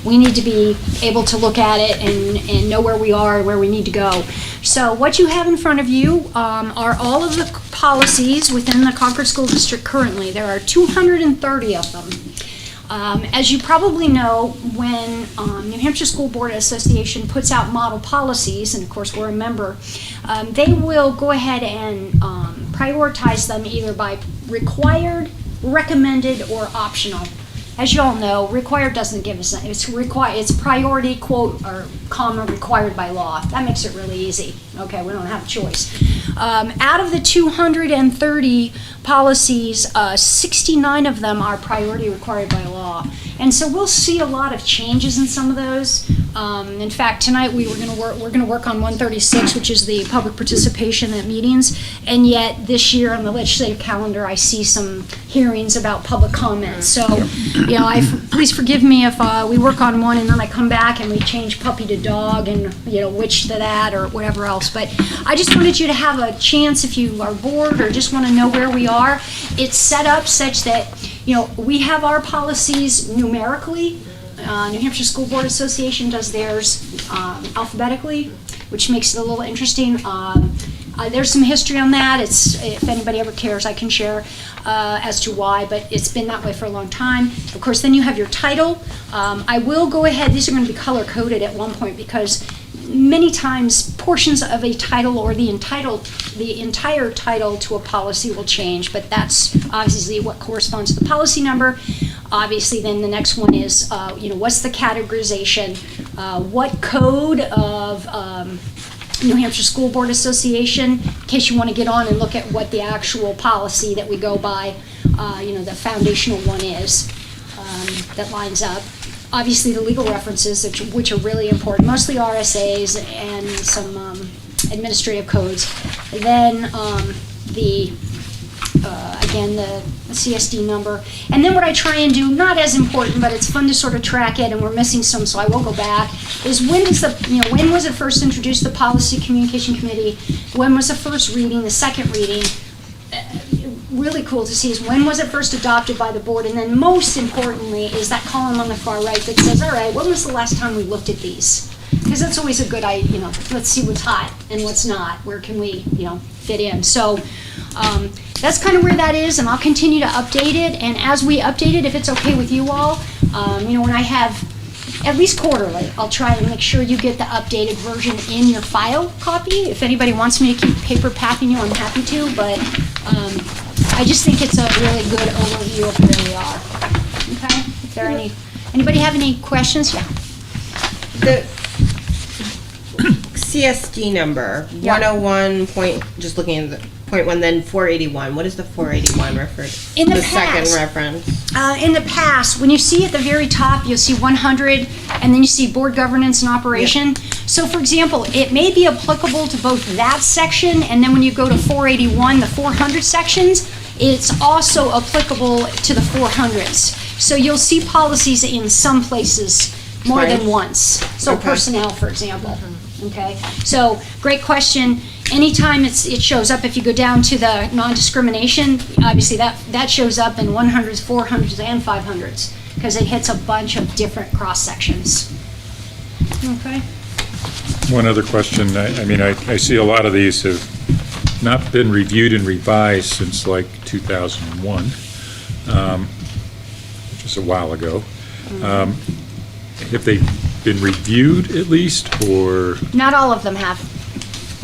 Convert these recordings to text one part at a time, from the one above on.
we need to be able to look at it and know where we are and where we need to go. So what you have in front of you are all of the policies within the Concord School District currently. There are 230 of them. As you probably know, when New Hampshire School Board Association puts out model policies, and of course we're a member, they will go ahead and prioritize them either by required, recommended, or optional. As you all know, required doesn't give us that. It's priority, quote, or comma, required by law. That makes it really easy. Okay, we don't have a choice. Out of the 230 policies, 69 of them are priority required by law. And so we'll see a lot of changes in some of those. In fact, tonight we're going to work on 136, which is the public participation at meetings. And yet this year on the legislative calendar, I see some hearings about public comments. So, you know, please forgive me if we work on one and then I come back and we change puppy to dog and, you know, which to that or whatever else. But I just wanted you to have a chance, if you are bored or just want to know where we are. It's set up such that, you know, we have our policies numerically. New Hampshire School Board Association does theirs alphabetically, which makes it a little interesting. There's some history on that. If anybody ever cares, I can share as to why, but it's been that way for a long time. Of course, then you have your title. I will go ahead, these are going to be color-coded at one point because many times portions of a title or the entire title to a policy will change, but that's obviously what corresponds to the policy number. Obviously, then the next one is, you know, what's the categorization? What code of New Hampshire School Board Association, in case you want to get on and look at what the actual policy that we go by, you know, the foundational one is, that lines up. Obviously, the legal references, which are really important, mostly RSAs and some administrative codes. Then again, the CSD number. And then what I try and do, not as important, but it's fun to sort of track it, and we're missing some, so I will go back, is when was it first introduced, the Policy Communication Committee? When was the first reading, the second reading? Really cool to see is when was it first adopted by the board, and then most importantly is that column on the far right that says, all right, when was the last time we looked at these? Because that's always a good idea, you know, let's see what's hot and what's not, where can we, you know, fit in. So that's kind of where that is, and I'll continue to update it, and as we update it, if it's okay with you all, you know, when I have, at least quarterly, I'll try and make sure you get the updated version in your file copy. If anybody wants me to keep paper pathing you, I'm happy to, but I just think it's a really good overview of where we are. Okay? If there are anybody have any questions? Yeah. The CSD number, Yeah. 101 point, just looking at the point one, then 481. What is the 481 referred? In the second past. reference. In the past, when you see at the very top, you'll see 100, and then you see board governance and operation. So for example, it may be applicable to both that section, and then when you go to 481, the 400 sections, it's also applicable to the 400s. So you'll see policies in some places more than once. So Okay. personnel, for example. Okay, so great question. Anytime it shows up, if you go down to the non-discrimination, obviously that shows up in 100s, 400s, and 500s because it hits a bunch of different cross sections. Okay. One other question. I mean, I see a lot of these have not been reviewed and revised since like 2001, which is a while ago. Have they been reviewed at least, or? Not all of them have.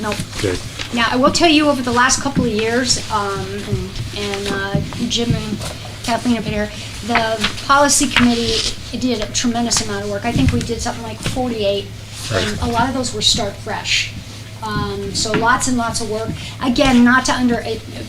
Nope. Okay. Now, I will tell you over the last couple of years, and Jim and Kathleen up in here, the policy committee did a tremendous amount of work. I think we did something like 48, and a lot of those were start fresh. So lots and lots of work. Again, not to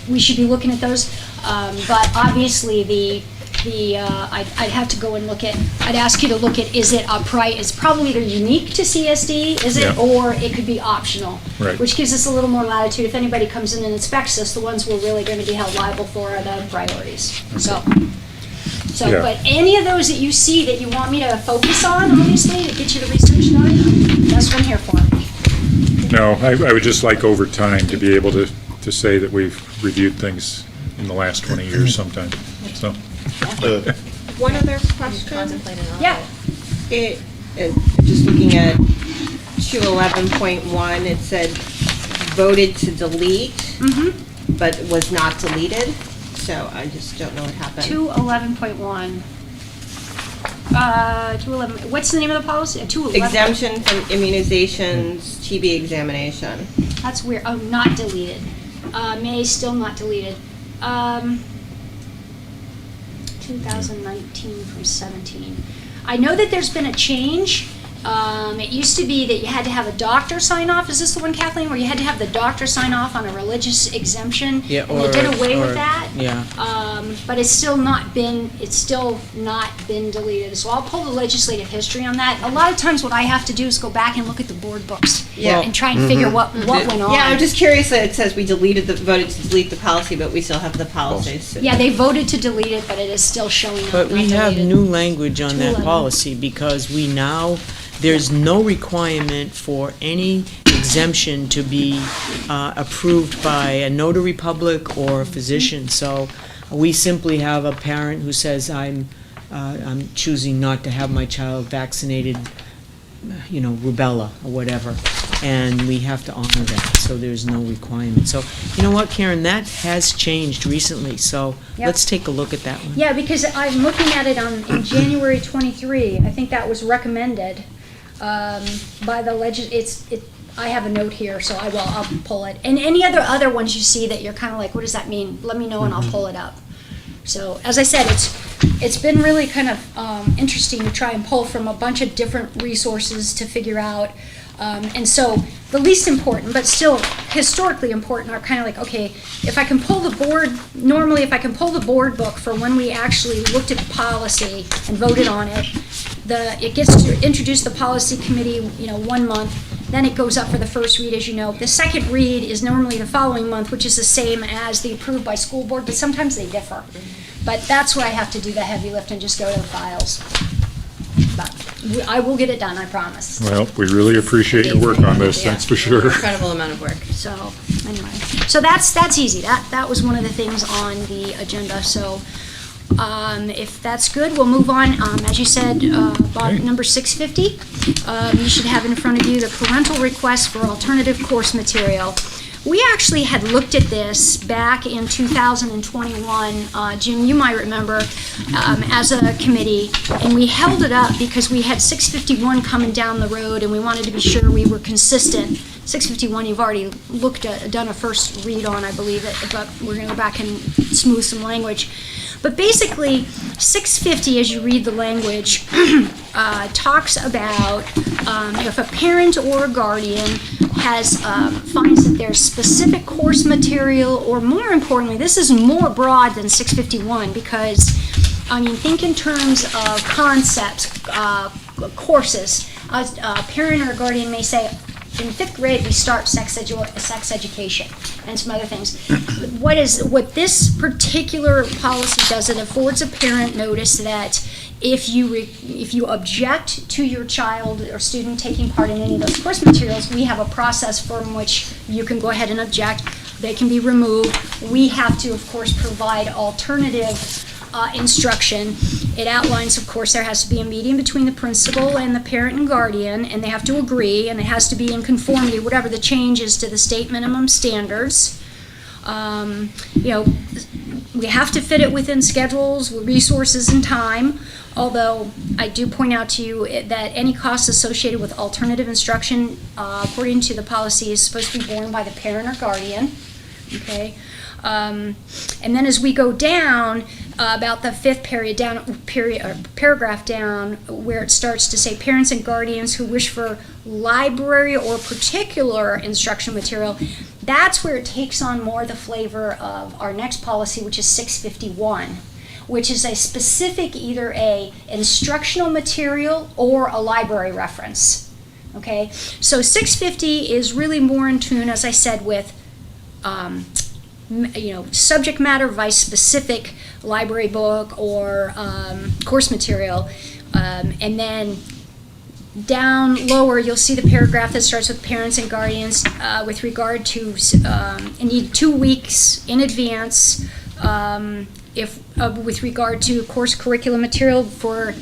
we should be looking at those, but obviously I'd have to go and look at, I'd ask you to look at, is it it's probably either unique to CSD, is it, Yeah. or it could be optional, Right. which gives us a little more latitude. If anybody comes in and inspects us, the ones we're really going to be held liable for are the priorities. So, Yeah. but any of those that you see that you want me to focus on, obviously, to get you the research done, that's what I'm here for. No, I would just like over time to be able to say that we've reviewed things in the last 20 years sometime, so. One other question. Yeah. Just looking at 211.1, it said voted to delete, but was not deleted. So I just don't know what happened. 211.1. 211, what's the name of the policy? 211. Exemption from immunizations, TB examination. That's weird. Oh, not deleted. May still not deleted. 2019 from 17. I know that there's been a change. It used to be that you had to have a doctor sign off. Is this the one, Kathleen, where you had to have the doctor sign off on a religious exemption? Yeah, and they did away with or- that. yeah. But it's still not been deleted. So I'll pull the legislative history on that. A lot of times what I have to do is go back and look at the board books and try and figure what went on. Yeah, I'm just curious that it says we voted to delete the policy, but we still have the policies. Yeah, they voted to delete it, but it is still showing up. But we not have deleted. new language on that 211. policy because there's no requirement for any exemption to be approved by a notary public or a physician. So we simply have a parent who says, I'm choosing not to have my child vaccinated, rubella or whatever, and we have to honor that, so there's no requirement. So, you know what, Karen, that has changed recently, so Yep. let's take a look at that one. Yeah, because I'm looking at it in January 23. I think that was recommended by the I have a note here, so I'll pull it. And any other ones you see that you're kind of like, what does that mean? Let me know and I'll pull it up. So, as I said, it's been really kind of interesting to try and pull from a bunch of different resources to figure out. And so the least important, but still historically important, are kind of like, okay, if I can pull the board book for when we actually looked at the policy and voted on it, it gets to introduce the policy committee, 1 month, then it goes up for the first read, as you know. The second read is normally the following month, which is the same as the approved by school board, but sometimes they differ. But that's where I have to do the heavy lift and just go to the files. But I will get it done, I promise. Well, we really appreciate your work on this, that's for sure. Incredible amount of work. So, anyway, so that's easy. That was one of the things on the agenda. So, if that's good, we'll move on. As you said, Bob, number 650, you should have in front of you the parental request for alternative course material. We actually had looked at this back in 2021, Jim, you might remember, as a committee, and we held it up because we had 651 coming down the road and we wanted to be sure we were consistent. 651 you've already done a first read on, I believe, but we're going to go back and smooth some language. But basically, 650, as you read the language, talks about if a parent or a guardian finds that there's specific course material, or more importantly, this is more broad than 651 because, think in terms of concepts, courses. A parent or a guardian may say, in 5th grade, we start sex education and some other things. What this particular policy does, it affords a parent notice that if you object to your child or student taking part in any of those course materials, we have a process from which you can go ahead and object. They can be removed. We have to, of course, provide alternative instruction. It outlines, of course, there has to be a meeting between the principal and the parent and guardian, and they have to agree, and it has to be in conformity, whatever the change is, to the state minimum standards. We have to fit it within schedules, resources, and time, although I do point out to you that any costs associated with alternative instruction, according to the policy, is supposed to be borne by the parent or guardian. Okay? And then as we go down, about the 5th paragraph down, where it starts to say parents and guardians who wish for library or particular instruction material, that's where it takes on more the flavor of our next policy, which is 651, which is a specific either a instructional material or a library reference. Okay, so 650 is really more in tune, as I said, with subject matter by specific library book or course material, and then down lower you'll see the paragraph that starts with parents and guardians with regard to need 2 weeks in advance with regard to course curriculum material for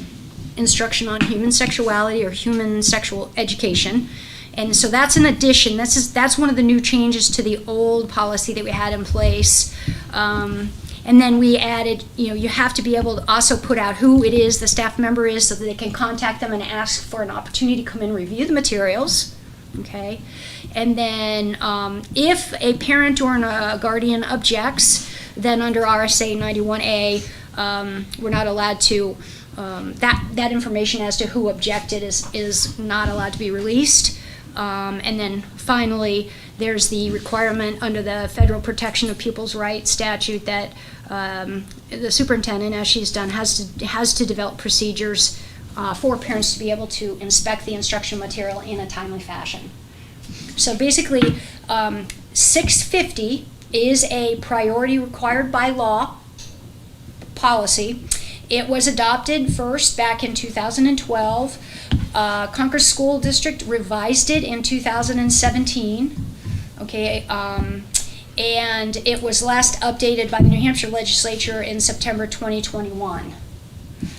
instruction on human sexuality or human sexual education. And so that's an addition. That's one of the new changes to the old policy that we had in place. And then we added, you have to be able to also put out who it is the staff member is so that they can contact them and ask for an opportunity to come in and review the materials. Okay? And then if a parent or a guardian objects, then under RSA 91A, we're not allowed to, that information as to who objected is not allowed to be released. And then finally, there's the requirement under the Federal Protection of Pupils' Rights statute that the superintendent, as she's done, has to develop procedures for parents to be able to inspect the instructional material in a timely fashion. So basically, 650 is a priority required by law policy. It was adopted first back in 2012. Concord School District revised it in 2017. Okay, and it was last updated by the New Hampshire legislature in September 2021.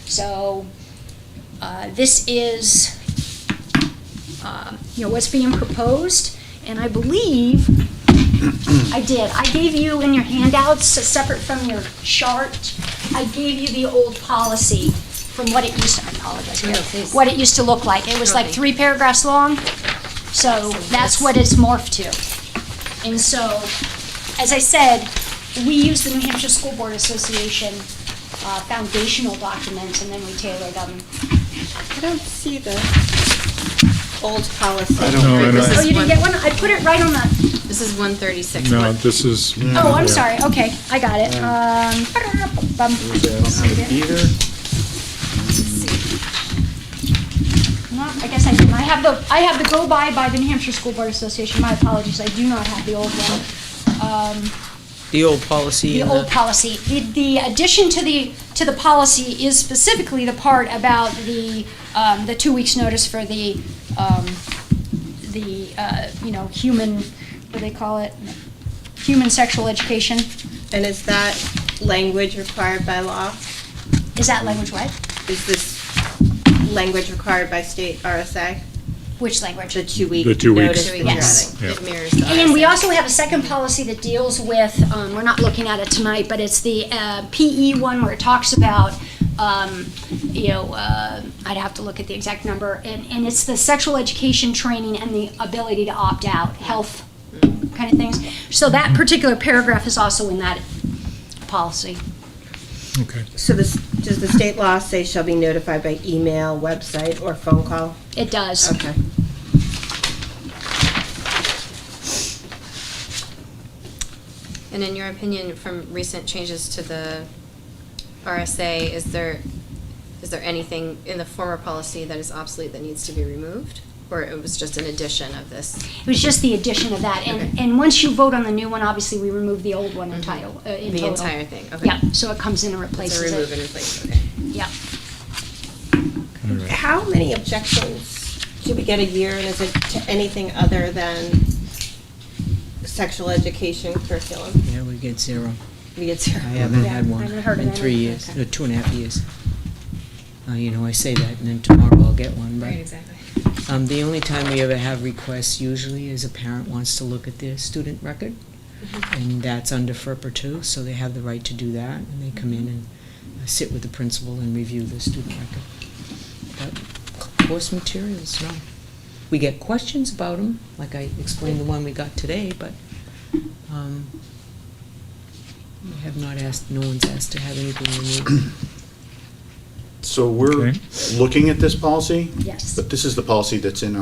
So this is what's being proposed, and I believe I gave you in your handouts, separate from your chart, I gave you the old policy from what it used to, I apologize, what it used to look like. It was like 3 paragraphs long, so that's what it's morphed to. And so, as I said, we use the New Hampshire School Board Association foundational documents, and then we tailor them. I don't see the old policy. I don't know. Oh, you didn't get one? I put it right on the, This is 136. No, this is. oh, I'm yeah. sorry, okay, I got it. Either. No, I guess I didn't. I have the go by the New Hampshire School Board Association. My apologies, I do not have the old one. The old policy. The and old policy. The addition to the policy is specifically the part about the 2 weeks notice for the human, what do they call it? Human sexual education. And is that language required by law? Is that language what? Is this language required by state RSA? Which language? The 2 week The 2 weeks. notice that you're Yes. adding? It mirrors the And we RSA. also have a second policy that deals with, we're not looking at it tonight, but it's the PE one where it talks about, I'd have to look at the exact number, and it's the sexual education training and the ability to opt out, health kind of things. So that particular paragraph is also in that policy. Okay. So does the state law say shall be notified by email, website, or phone call? It does. Okay. And in your opinion, from recent changes to the RSA, is there anything in the former policy that is obsolete that needs to be removed? Or it was just an addition of this? It was just the addition of that. And once you vote on the new one, obviously we remove the old one in The total. entire thing, okay. Yeah, so it comes in and So replaces remove and it. replace, okay. Yeah. All right. How many objections do we get a year, and is it to anything other than sexual education curriculum? Yeah, we get 0. We get 0. I haven't Yeah, had one I haven't heard of in 3 any. years, Okay. 2.5 years. I say that, and then tomorrow I'll get one, but. exactly. The only time we ever have requests usually is a parent wants to look at their student record, and that's under FERPA too, so they have the right to do that, and they come in and sit with the principal and review the student record. But course materials, no. We get questions about them, like I explained the one we got today, but we have not asked, no one's asked to have anything removed. So we're Okay. looking at this policy? Yes. But this is the policy that's in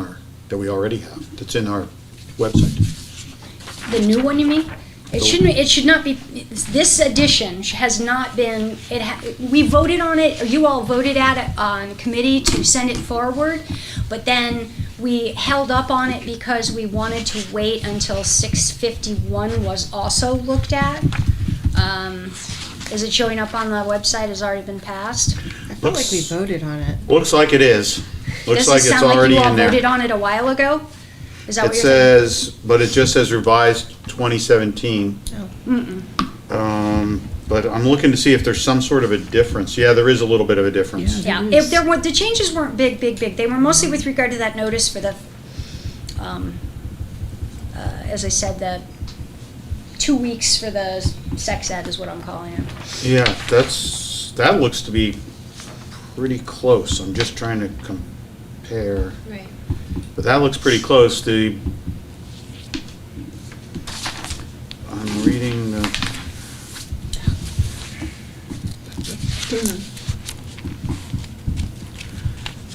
that we already have, that's in our website. The new one, you mean? It should not be, this edition has not been, we voted on it, or you all voted at it on committee to send it forward, but then we held up on it because we wanted to wait until 651 was also looked at. Is it showing up on the website, has already been passed? I feel like we voted on it. Looks like it is. Looks Does like it it's sound like already you all in there. voted on it a while ago? Is that It what you're saying? says, but it just says revised 2017. Oh. But I'm looking to see if there's some sort of a difference. Yeah, there is a little bit of a difference. Yeah, if there were, the changes weren't big. They were mostly with regard to that notice for the, as I said, the 2 weeks for the sex ed is what I'm calling it. Yeah, that looks to be pretty close. I'm just trying to compare. Right. But that looks pretty close. I'm reading the.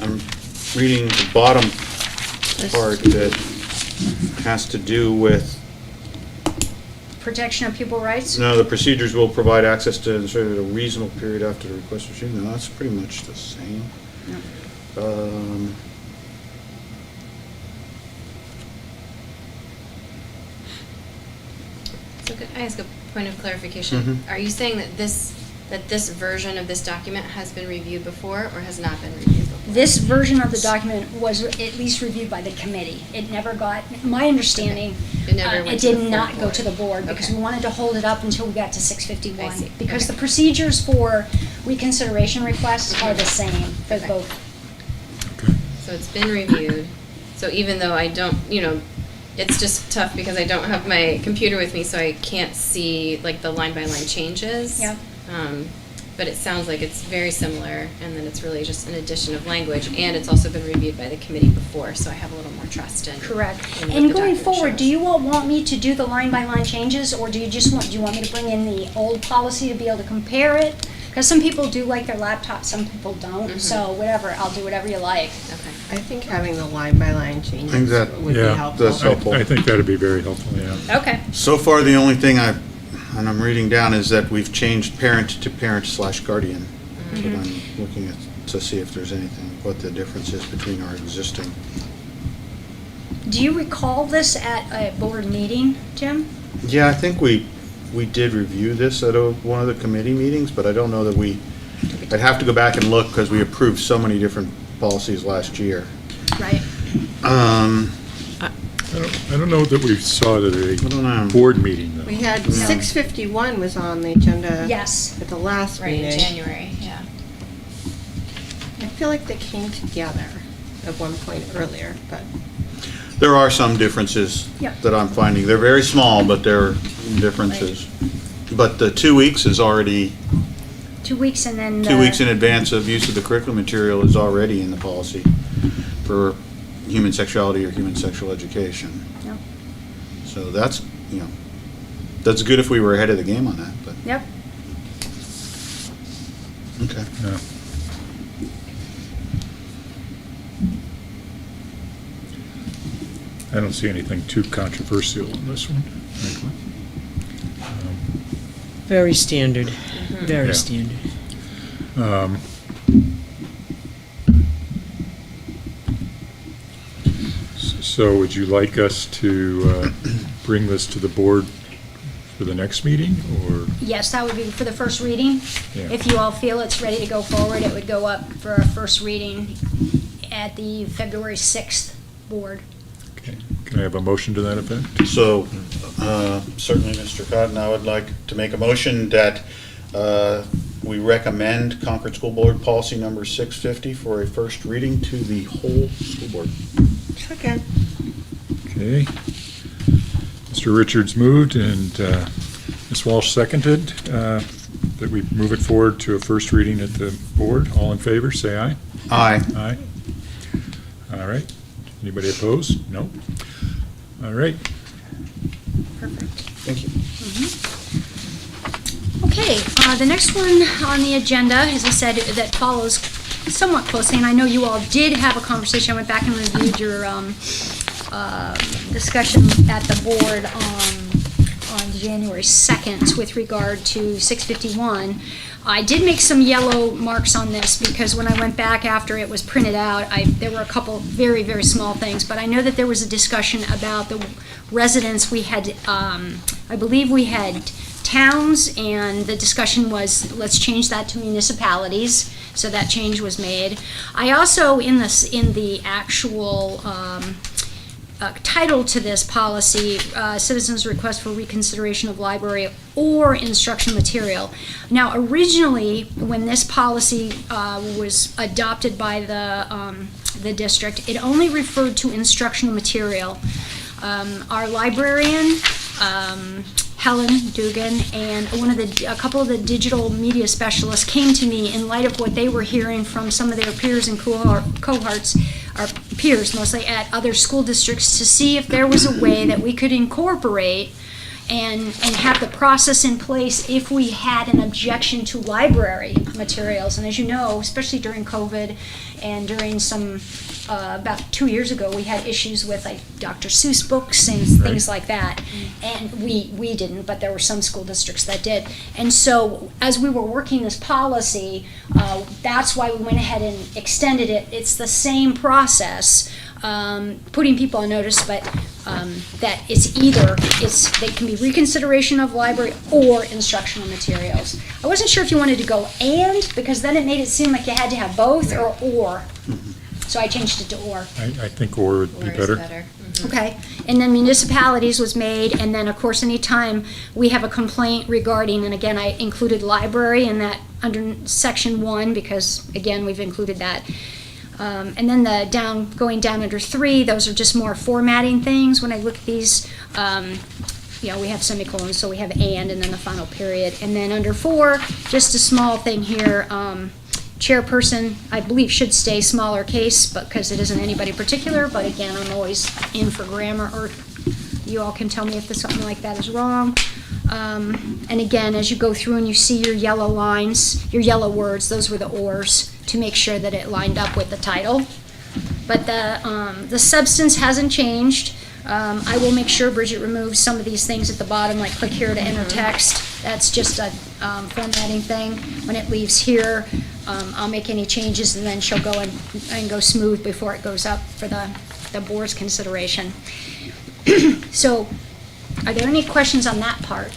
I'm reading the bottom part that has to do with, Protection of pupil rights? no, the procedures will provide access to insert at a reasonable period after the request for received. No, that's pretty much the same. So could I ask a point of clarification? Mhm. Are you saying that this version of this document has been reviewed before or has not been reviewed before? This version of the document was at least reviewed by the committee. It never got, my understanding, It never it went to the did full not go board. to the board because Okay. we wanted to hold it up until we got to I 651. see. Because Okay. the procedures for reconsideration requests are the same for Okay. both. So it's been reviewed. So even though I don't, it's just tough because I don't have my computer with me, so I can't see like the line by line changes. Yep. But it sounds like it's very similar, and then it's really just an addition of language, and it's also been reviewed by the committee before, so I have a little more trust in. Correct. in what And the going document forward, do shows. you all want me to do the line-by-line changes, or do you want me to bring in the old policy to be able to compare it? Because some people do like their laptop, some people don't, so whatever, I'll do whatever you like. Okay. I think having the line-by-line I think changes that- would be Yeah, helpful. that's helpful. I think that'd be very helpful, yeah. Okay. So far, the only thing and I'm reading down, is that we've changed parent to parent/guardian. That's what I'm looking at to see if there's anything, what the difference is between our existing. Do you recall this at a board meeting, Jim? Yeah, I think we did review this at one of the committee meetings, but I don't know that I'd have to go back and look because we approved so many different policies last year. Right. I don't know that we saw it at I don't know. a board meeting, though. We had 651 was on the agenda Yes. at the last Right, in meeting. January, yeah. I feel like they came together at one point earlier, but There are some differences Yep. that I'm finding. They're very small, but there are differences. But the 2 weeks is already, 2 weeks and then. 2 weeks in advance of use of the curriculum material is already in the policy for human sexuality or human sexual education. Yep. So that's, that's good if we were ahead of the game on that, but, Yep. okay. Yeah. I don't see anything too controversial in this one, frankly. Very standard, Yeah. very standard. So would you like us to bring this to the board for the next meeting, or? Yes, that would be for the first reading. Yeah. If you all feel it's ready to go forward, it would go up for our first reading at the February 6th board. Okay. Can I have a motion to that effect? So, certainly, Mr. Cotton, I would like to make a motion that we recommend Concord School Board Policy Number 650 for a first reading to the whole school board. second. Okay. Mr. Richards moved and Ms. Walsh seconded that we move it forward to a first reading at the board. All in favor, say aye. Aye. Aye. All right. Anybody opposed? No. All right. Perfect. Thank you. Okay, the next one on the agenda, as I said, that follows somewhat closely, and I know you all did have a conversation. I went back and reviewed your discussion at the board on January 2nd with regard to 651. I did make some yellow marks on this because when I went back after it was printed out, there were a couple very, very small things, but I know that there was a discussion about the residents. We had, I believe we had towns, and the discussion was, let's change that to municipalities, so that change was made. I also, in the actual title to this policy, Citizens Request for Reconsideration of Library or Instruction Material. Now, originally, when this policy was adopted by the district, it only referred to instructional material. Our librarian, Helen Dugan, and a couple of the digital media specialists came to me in light of what they were hearing from some of their peers and cohorts, or peers mostly, at other school districts, to see if there was a way that we could incorporate and have the process in place if we had an objection to library materials. And as you know, especially during COVID and during some, about 2 years ago, we had issues with like Dr. Seuss books and things like that. And we didn't, but there were some school districts that did. And so as we were working this policy, that's why we went ahead and extended it. It's the same process, putting people on notice, but that they can be reconsideration of library or instructional materials. I wasn't sure if you wanted to go and, because then it made it seem like you had to have both, or. So I changed it to or. I think or would be Or is better. better. Okay, and then municipalities was made, and then, of course, anytime we have a complaint regarding, and again, I included library in that under section 1, because, again, we've included that. And then going down under 3, those are just more formatting things. When I look at these, we have semicolons, so we have and then the final period. And then under 4, just a small thing here, chairperson, I believe, should stay smaller case, but because it isn't anybody particular, but again, I'm always in for grammar, or you all can tell me if something like that is wrong. And again, as you go through and you see your yellow lines, your yellow words, those were the ors, to make sure that it lined up with the title. But the substance hasn't changed. I will make sure Bridget removes some of these things at the bottom, like click here to enter text. That's just a formatting thing. When it leaves here, I'll make any changes, and then she'll go and go smooth before it goes up for the board's consideration. So, are there any questions on that part?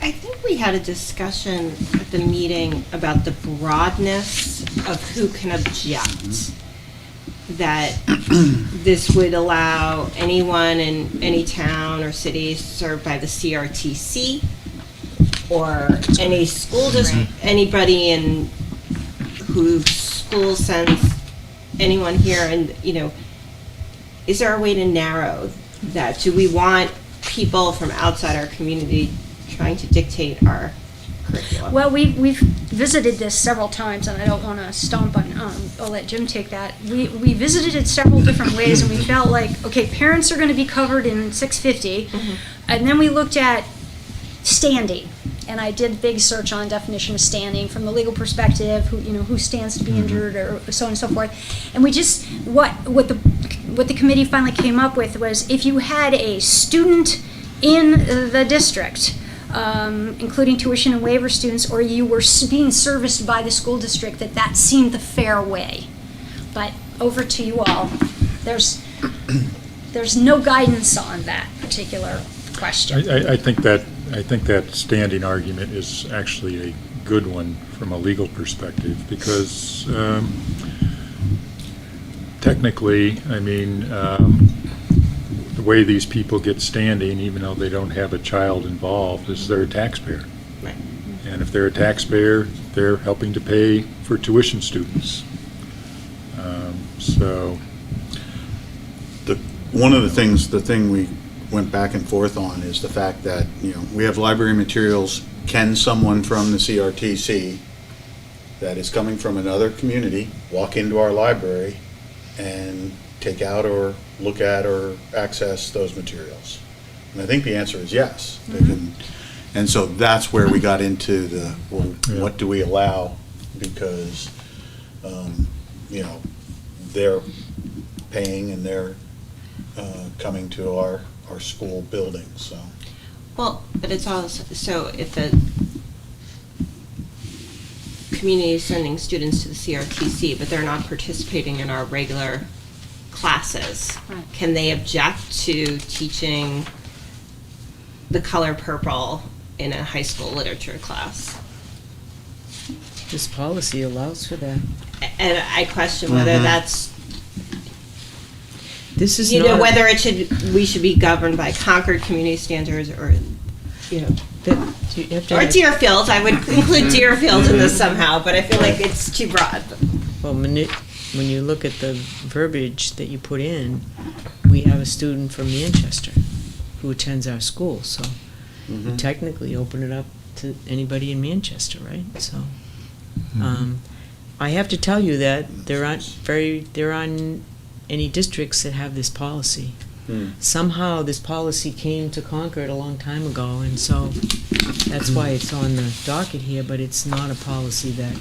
I think we had a discussion at the meeting about the broadness of who can object. That this would allow anyone in any town or city served by the CRTC, or any school district, anybody in whose school sends anyone here, and is there a way to narrow that? Do we want people from outside our community trying to dictate our curriculum? Well, we've visited this several times, and I don't want to stomp on, I'll let Jim take that. We visited it several different ways, and we felt like, okay, parents are going to be covered in 650, and then we looked at standing, and I did a big search on definition of standing from the legal perspective, who stands to be injured, or so on and so forth. And we just, what the committee finally came up with was, if you had a student in the district, including tuition and waiver students, or you were being serviced by the school district, that seemed the fair way. But over to you all. There's no guidance on that particular question. I think that standing argument is actually a good one from a legal perspective, because technically, the way these people get standing, even though they don't have a child involved, is they're a taxpayer. Right. And if they're a taxpayer, they're helping to pay for tuition students. So the thing we went back and forth on is the fact that, we have library materials. Can someone from the CRTC that is coming from another community walk into our library and take out or look at or access those materials? And I think the answer is yes. They can, and so that's where we got into what do we allow? Because, they're paying and they're coming to our school buildings, so. Well, but it's also, so if the community is sending students to the CRTC, but they're not participating in our regular classes, Right. can they object to teaching the color purple in a high school literature class? This policy allows for that. And I question whether that's, This is you know, not, whether we should be governed by Concord community standards or, you know, you have to or have- Deerfield. I would include Deerfield in this somehow, but I feel like it's too broad. well, when you look at the verbiage that you put in, we have a student from Manchester who attends our school, so we technically open it up to anybody in Manchester, right? So, I have to tell you that there aren't any districts that have this policy. Somehow this policy came to Concord a long time ago, and so that's why it's on the docket here, but it's not a policy that,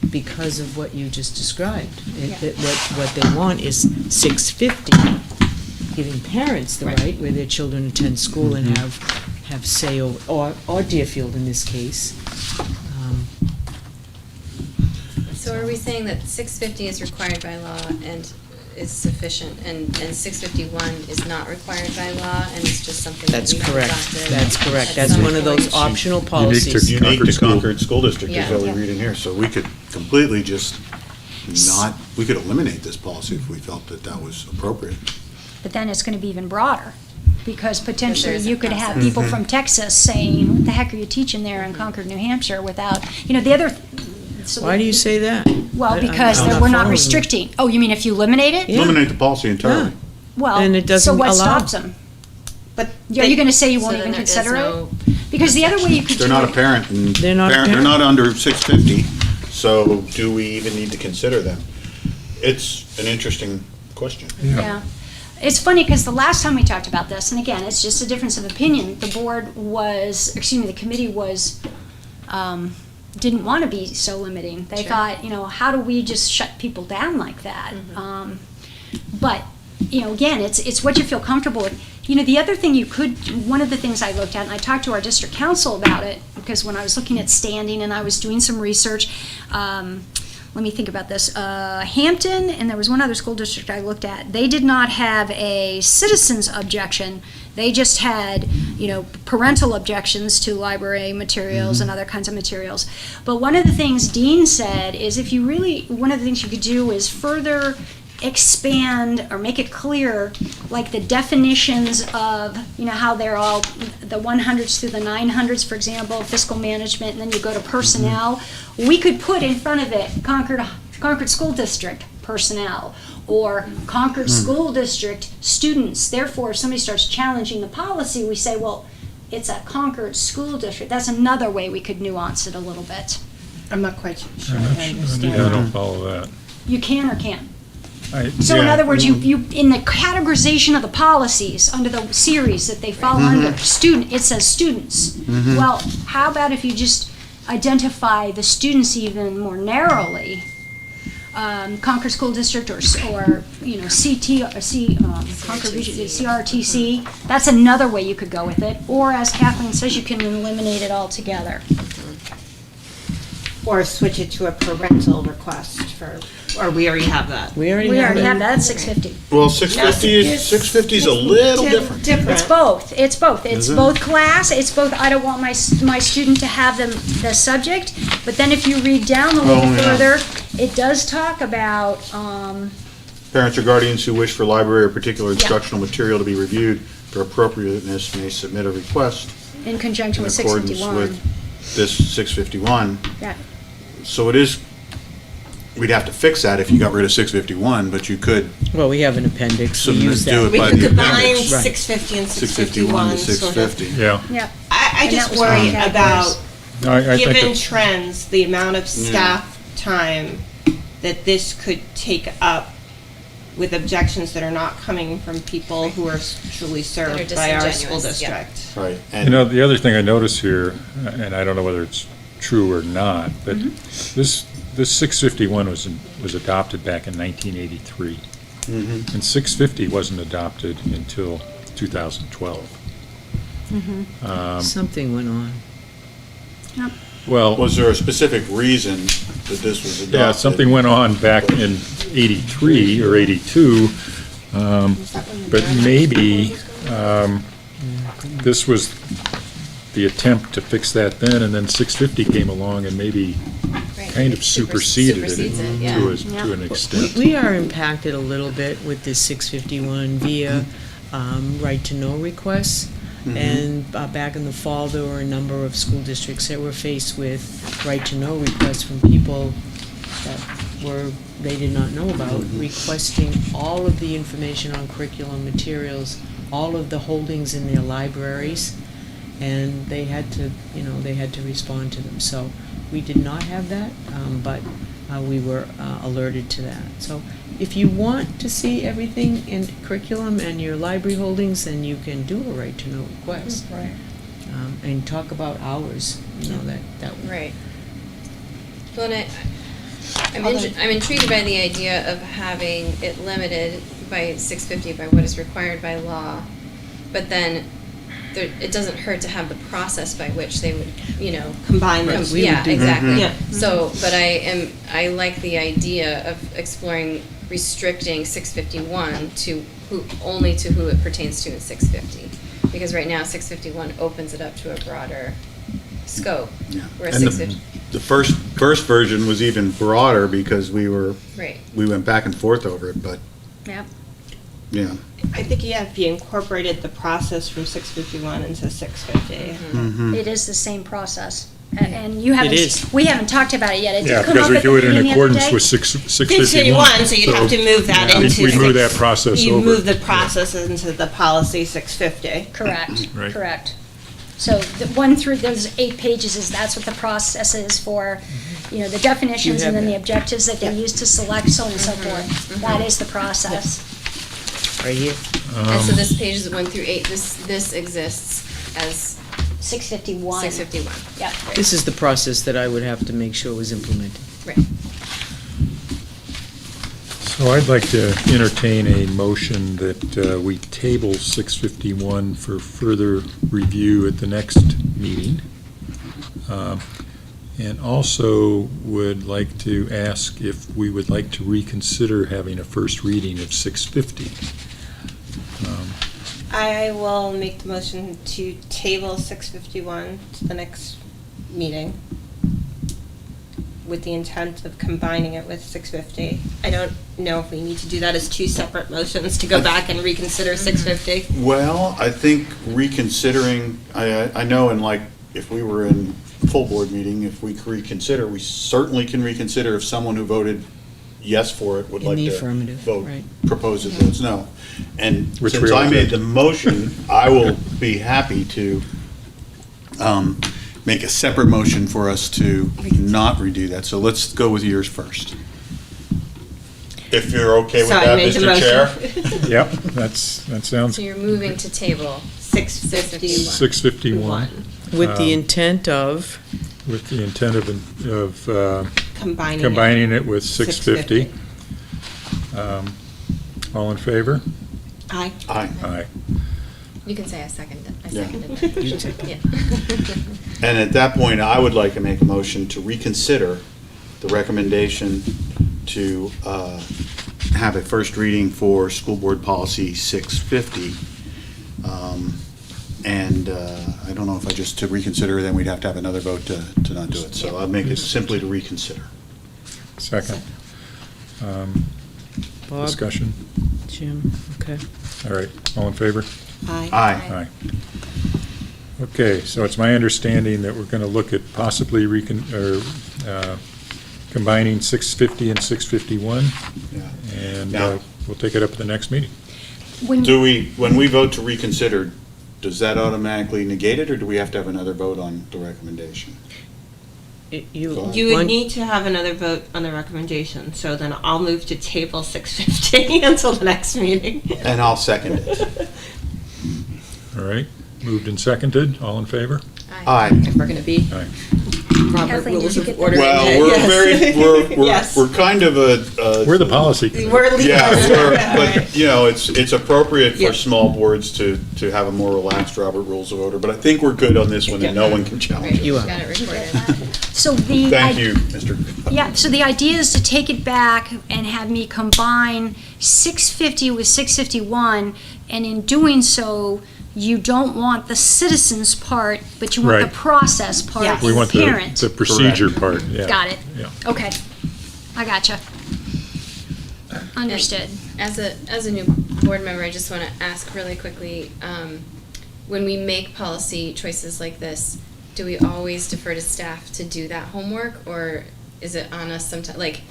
because of what you just described, what they want is 650, giving parents the right where their children attend school and have say over, or Deerfield in this case. So are we saying that 650 is required by law and is sufficient, and 651 is not required by law, and it's just something that That's we have correct. adopted? That's correct. at That's some one of those point? optional Unique policies. to- Unique to Concord Concord School District is Yeah. what we read in here, so we could completely just we could eliminate this policy if we felt that that was appropriate. But then it's gonna be even broader, because potentially there's a you could have process. people from Texas saying, what the heck are you teaching there in Concord, New Hampshire, without, the other. So Why do you say that? Well, because I'm we're not following. restricting. Oh, you mean if you eliminate it? Yeah. Eliminate the policy entirely. Well, And it so doesn't what allow- stops them? But Are you gonna say you So won't then even there is consider it? no- Because the other way you could do They're not a it. parent, and They're not a they're parent. not under 650, so do we even need to consider them? It's an interesting question. Yeah. It's funny, because the last time we talked about this, and again, it's just a difference of opinion, the the committee didn't want to be so limiting. They Sure. thought, how do we just shut people down like that? But, again, it's what you feel comfortable with. The other thing one of the things I looked at, and I talked to our district council about it, because when I was looking at standing and I was doing some research, let me think about this. Hampton, and there was one other school district I looked at, they did not have a citizen's objection. They just had, parental objections to library materials and other kinds of materials. But one of the things Dean said is one of the things you could do is further expand or make it clear, like the definitions of, how they're all, the 100s through the 900s, for example, fiscal management, and then you go to personnel. We could put in front of it Concord School District personnel, or Concord School District students. Therefore, if somebody starts challenging the policy, we say, well, it's a Concord School District. That's another way we could nuance it a little bit. I'm not quite sure I'm I not understand. sure. I don't follow that. You can or can't. So in other words, you in the categorization of the policies under the series that they fall under, it says students. Well, how about if you just identify the students even more narrowly? Concord School District or CT or Concord Region, CRTC. That's another way you could go with it. Or as Kathleen says, you can eliminate it altogether. Or switch it to a parental request or we already have that. We already We have already it. have that at 650. Well, 650 is a little different. It's both. It's both. It's Is it? both class. It's both. I don't want my student to have the subject. But then if you read down a little yeah. further, it does talk about Parents or guardians who wish for library or particular instructional material to be reviewed for appropriateness may submit a request in conjunction in with accordance 651. with this 651. Yeah. So we'd have to fix that if you got rid of 651, but you could Well, we have an appendix, we submit, use do that. it We by could the combine appendix. Right. 650 and 651 to 651. sort of. 650. Yeah. Yeah. I And just that was worry all about, No, I think given it- trends, the amount of staff time that this could take up with objections that are not coming from people who are truly served by our school disingenuous, yeah. district. Right. You know, the other thing I notice here, and I don't know whether it's true or not, but this 651 was adopted back in 1983. And 650 wasn't adopted until 2012. Something went on. Well, Was there a specific reason that this was adopted? yeah, something went on back in 83 or 82, but maybe this was the attempt to fix that then, and then 650 came along and maybe kind of superseded it Supersedes it, yeah. to an extent. We are impacted a little bit with this 651 via right to know requests. And back in the fall, there were a number of school districts that were faced with right to know requests from people that they did not know about, requesting all of the information on curriculum materials, all of the holdings in their libraries, and they had to respond to them. So we did not have that, but we were alerted to that. So if you want to see everything in curriculum and your library holdings, then you can do a right to know request. Right. And talk about hours, that. Right. Well, and I'm intrigued by the idea of having it limited by 650 by what is required by law, but then it doesn't hurt to have the process by which they would, Combine them. Right, we yeah, would do- exactly. Yeah. So, but I like the idea of exploring restricting 651 only to who it pertains to in 650, because right now 651 opens it up to a broader scope, Yeah. whereas And 650. the first version was even broader because we Right. went back and forth over it, but, Yep. yeah. I think, if you incorporated the process from 651 into 650. It is the same process. And you haven't, It is. we haven't talked about it yet. It did Yeah, come because up we at the do it in meeting the other accordance day. with 651. 651, so you'd have to move that yeah, into. we move that process You over. move the process into the policy 650. Correct, Right. correct. So those 8 pages that's what the process is for, the definitions You have and then the that. objectives that they use to select, so on and so forth. That is the process. Right here. And so this pages 1 through 8, this exists as 651. 651. Yep. This is the process that I would have to make sure was implemented. Right. So I'd like to entertain a motion that we table 651 for further review at the next meeting. And also would like to ask if we would like to reconsider having a first reading of 650. I will make the motion to table 651 to the next meeting with the intent of combining it with 650. I don't know if we need to do that as 2 separate motions to go back and reconsider 650. Well, I think reconsidering, I know if we were in full board meeting, if we could reconsider, we certainly can reconsider if someone who voted yes for it would In like the to affirmative, vote, right. propose it votes no. And Which since we all I made did. the motion, I will be happy to make a separate motion for us to not redo that. So let's go with yours first. If you're okay with So I that, made the Mr. Chair? motion. Yep, that sounds So you're moving to table 651. 651 With the intent of, with the intent of Combining it with 650. All in favor? Aye. Aye. Aye. You can say I seconded. I Yeah. seconded that. You took Yeah. And at that point, I would like to make a motion to reconsider the recommendation to have a first reading for School Board Policy 650. And I don't know if to reconsider, then we'd have to have another vote to not do it. So I'll make it simply to reconsider. Second. Bob, Discussion? Jim, okay. All right, all in favor? Aye. Aye. Aye. Okay, so it's my understanding that we're going to look at possibly combining 650 and 651, Yeah. and Now- we'll take it up at the next meeting. When When we vote to reconsider, does that automatically negate it, or do we have to have another vote on the recommendation? You would need to have another vote on the recommendation, so then I'll move to table 650 until the next meeting. And I'll second it. All right, moved and seconded, all in favor? Aye. If we're going to be Aye. Robert Kathleen, did Rules you of get that? Order. Well, Yes. we're kind of a. We're the policy committee. We're leaders. Yeah, but, it's appropriate Yeah. for small boards to have a more relaxed Robert Rules of Order, but I think we're good on this one, and no one can challenge Right, it. You are. got it recorded. So the. Thank you, Mr. Yeah, so the idea is to take it back and have me combine 650 with 651, and in doing so, you don't want the citizens part, but you want the Right. process part Yes. We as want a parent. the procedure part, yeah. Got it. Yeah. Okay, I gotcha. Understood. As a new board member, I just want to ask really quickly, when we make policy choices like this, do we always defer to staff to do that homework, or is it on us sometimes? Like,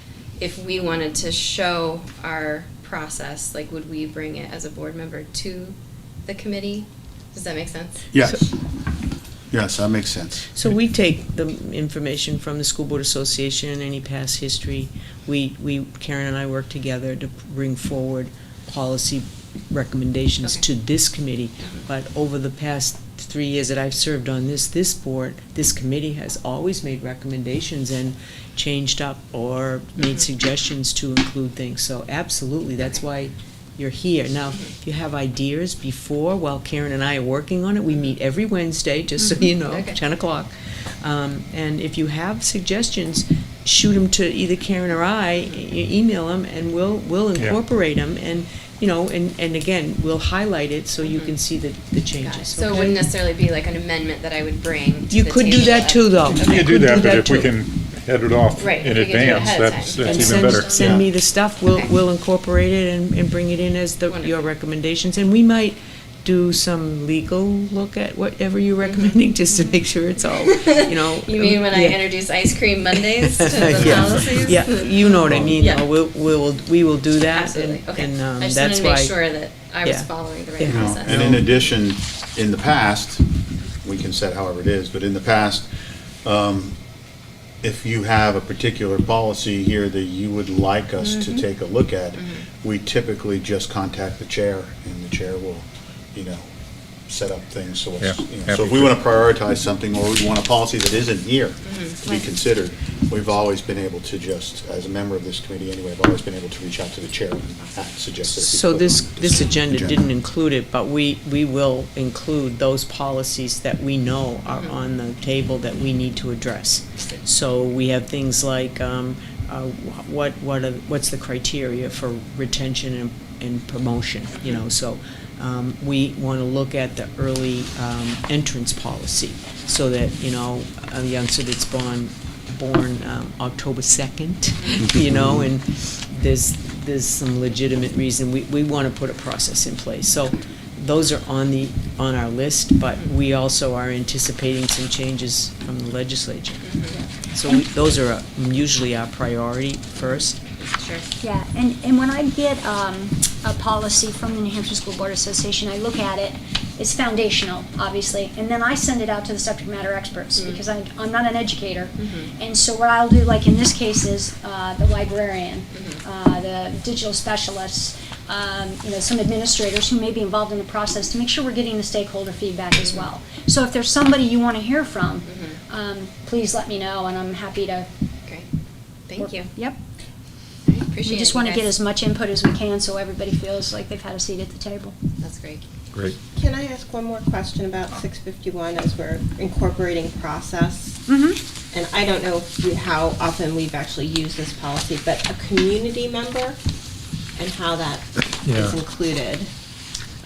if we wanted to show our process, like, would we bring it as a board member to the committee? Does that make sense? Yes. Yes, that makes sense. So we take the information from the School Board Association and any past history. Karen and I work together to bring forward policy recommendations Okay. to this committee. But over the past 3 years that I've served on this board, this committee has always made recommendations and changed up or made suggestions to include things. So absolutely, that's why you're here. Now, if you have ideas before, while Karen and I are working on it, we meet every Wednesday, just so you know, Okay. 10 o'clock. And if you have suggestions, shoot them to either Karen or I, email them, and we'll incorporate them. And, you know, and again, we'll highlight it so you can see the Got it. changes. So it okay? wouldn't necessarily be like an amendment that I would bring to You the could do table that at- too, though. You You can do could that, but if we too. can head it off Right, in if we can do it advance, ahead of that's time. And even better. send me the stuff, we'll Okay. incorporate it and bring it in as your Wonderful. recommendations. And we might do some legal look at whatever you're recommending, just to make sure it's all, you know. You mean when I yeah. introduce ice cream Mondays to the Yeah. policies? Yeah, you know what I mean, Yeah. though. We will do that, Absolutely, okay. and I just wanted that's to make why. sure that I was Yeah. following the right Yeah. No, process. and in addition, in the past, we can set however it is, but in the past, if you have a particular policy here that you would like us to take a look at, we typically just contact the chair, and the chair will, you know, set up things so it's, Yeah, you know, happy so if we to. want to prioritize something, or we want a policy that isn't here to be considered, we've always been able to just, as a member of this committee anyway, I've always been able to reach out to the chair and suggest that. it be So put this, on this agenda agenda. didn't include it, but we will include those policies that we know are on the table that we need to address. So we have things like, what's the criteria for retention and promotion, you know, so we want to look at the early entrance policy, so that, you know, a youngster that's born October 2nd, you know, and there's some legitimate reason, we want to put a process in place. So those are on our list, but we also are anticipating some changes from the legislature. So those are usually our priority first. Sure. Yeah, and when I get a policy from the New Hampshire School Board Association, I look at it, it's foundational, obviously, and then I send it out to the subject matter experts, because I'm not an educator. And so what I'll do, like in this case, is the librarian, the digital specialists, you know, some administrators who may be involved in the process, to make sure we're getting the stakeholder feedback as well. So if there's somebody you want to hear from, please let me know, and I'm happy to. Great. Thank you. Yep. I appreciate it. We just you want to get guys. as much input as we can, so everybody feels like they've had a seat at the table. That's great. Great. Can I ask one more question about 651 as we're incorporating process? Mm-hmm. And I don't know how often we've actually used this policy, but a community member and how that is Yeah. included.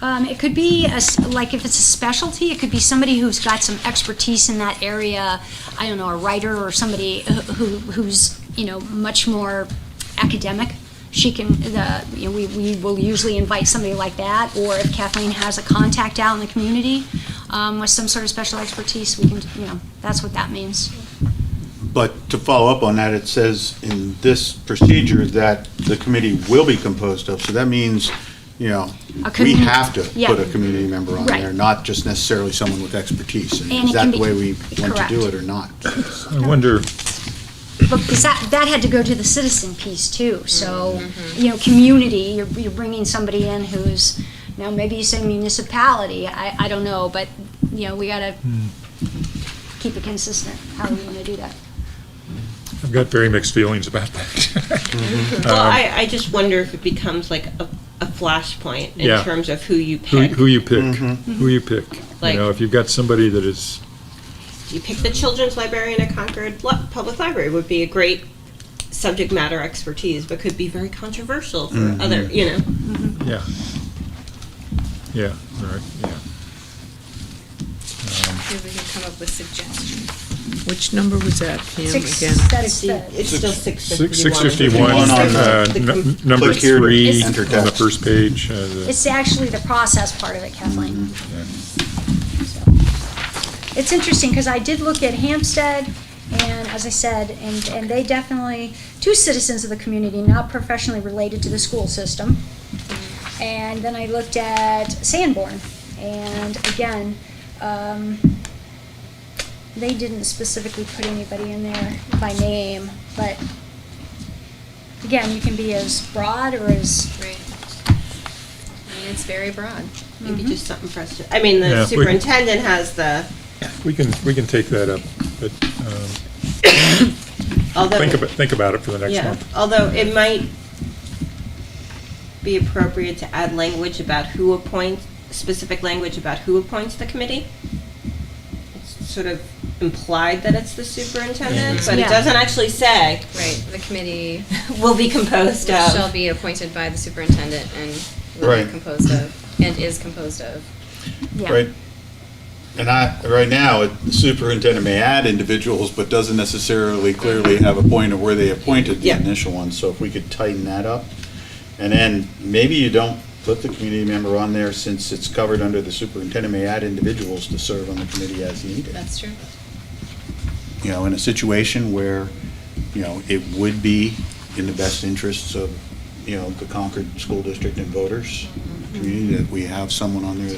It could be, like if it's a specialty, it could be somebody who's got some expertise in that area. I don't know, a writer or somebody who's, you know, much more academic. She can, you know, we will usually invite somebody like that. Or if Kathleen has a contact out in the community with some sort of special expertise, we can, you know, that's what that means. But to follow up on that, it says in this procedure that the committee will be composed of, so that means, you know, we have to yeah. put a community member on Right. there, not just necessarily someone with expertise. And And is it that can the be- way we want to do correct. it or not? I wonder, Because that had to go to the citizen piece too. So, you know, community, you're bringing somebody in who's, now maybe you say municipality, I don't know, but, you know, we gotta keep it consistent. How are we gonna do that? I've got very mixed feelings about that. Well, I just wonder if it becomes like a flashpoint in Yeah. terms of who you Who pick. who you pick, who you pick. You Like- know, if you've got somebody that is, You pick the children's librarian at Concord Public Library would be a great subject matter expertise, but could be very controversial for other, you know. yeah. Yeah, right, yeah. Maybe we could come up with suggestions. Which number was that, Pam, Six, again? that's the, It's still 651. 651, on number Click here to 3 enter on the text. first page. it's actually the process part of it, Kathleen. Yeah. It's interesting, because I did look at Hampstead, and as I said, and they definitely, two citizens of the community, not professionally related to the school system. And then I looked at Sanborn, and again, they didn't specifically put anybody in there by name, but again, you can be as broad or as, Right. I mean, it's very broad. Maybe just something for us to, I mean, Yeah, the we- superintendent has the, We can take that up, but although. think about it for the next Yeah, month. although it might be appropriate to add language about who appoints, specific language about who appoints the committee. It's sort of implied that it's the superintendent, but it Yeah. doesn't actually say Right, the committee will be composed shall of. be appointed by the superintendent and will Right. be composed of, and is composed of. yeah. Right. And right now, the superintendent may add individuals, but doesn't necessarily clearly have a point of where they appointed the Yeah. initial one. So if we could tighten that up. And then maybe you don't put the community member on there since it's covered under the superintendent may add individuals to serve on the committee as needed. That's true. You know, in a situation where, you know, it would be in the best interests of, you know, the Concord School District and voters, community, that we have someone on there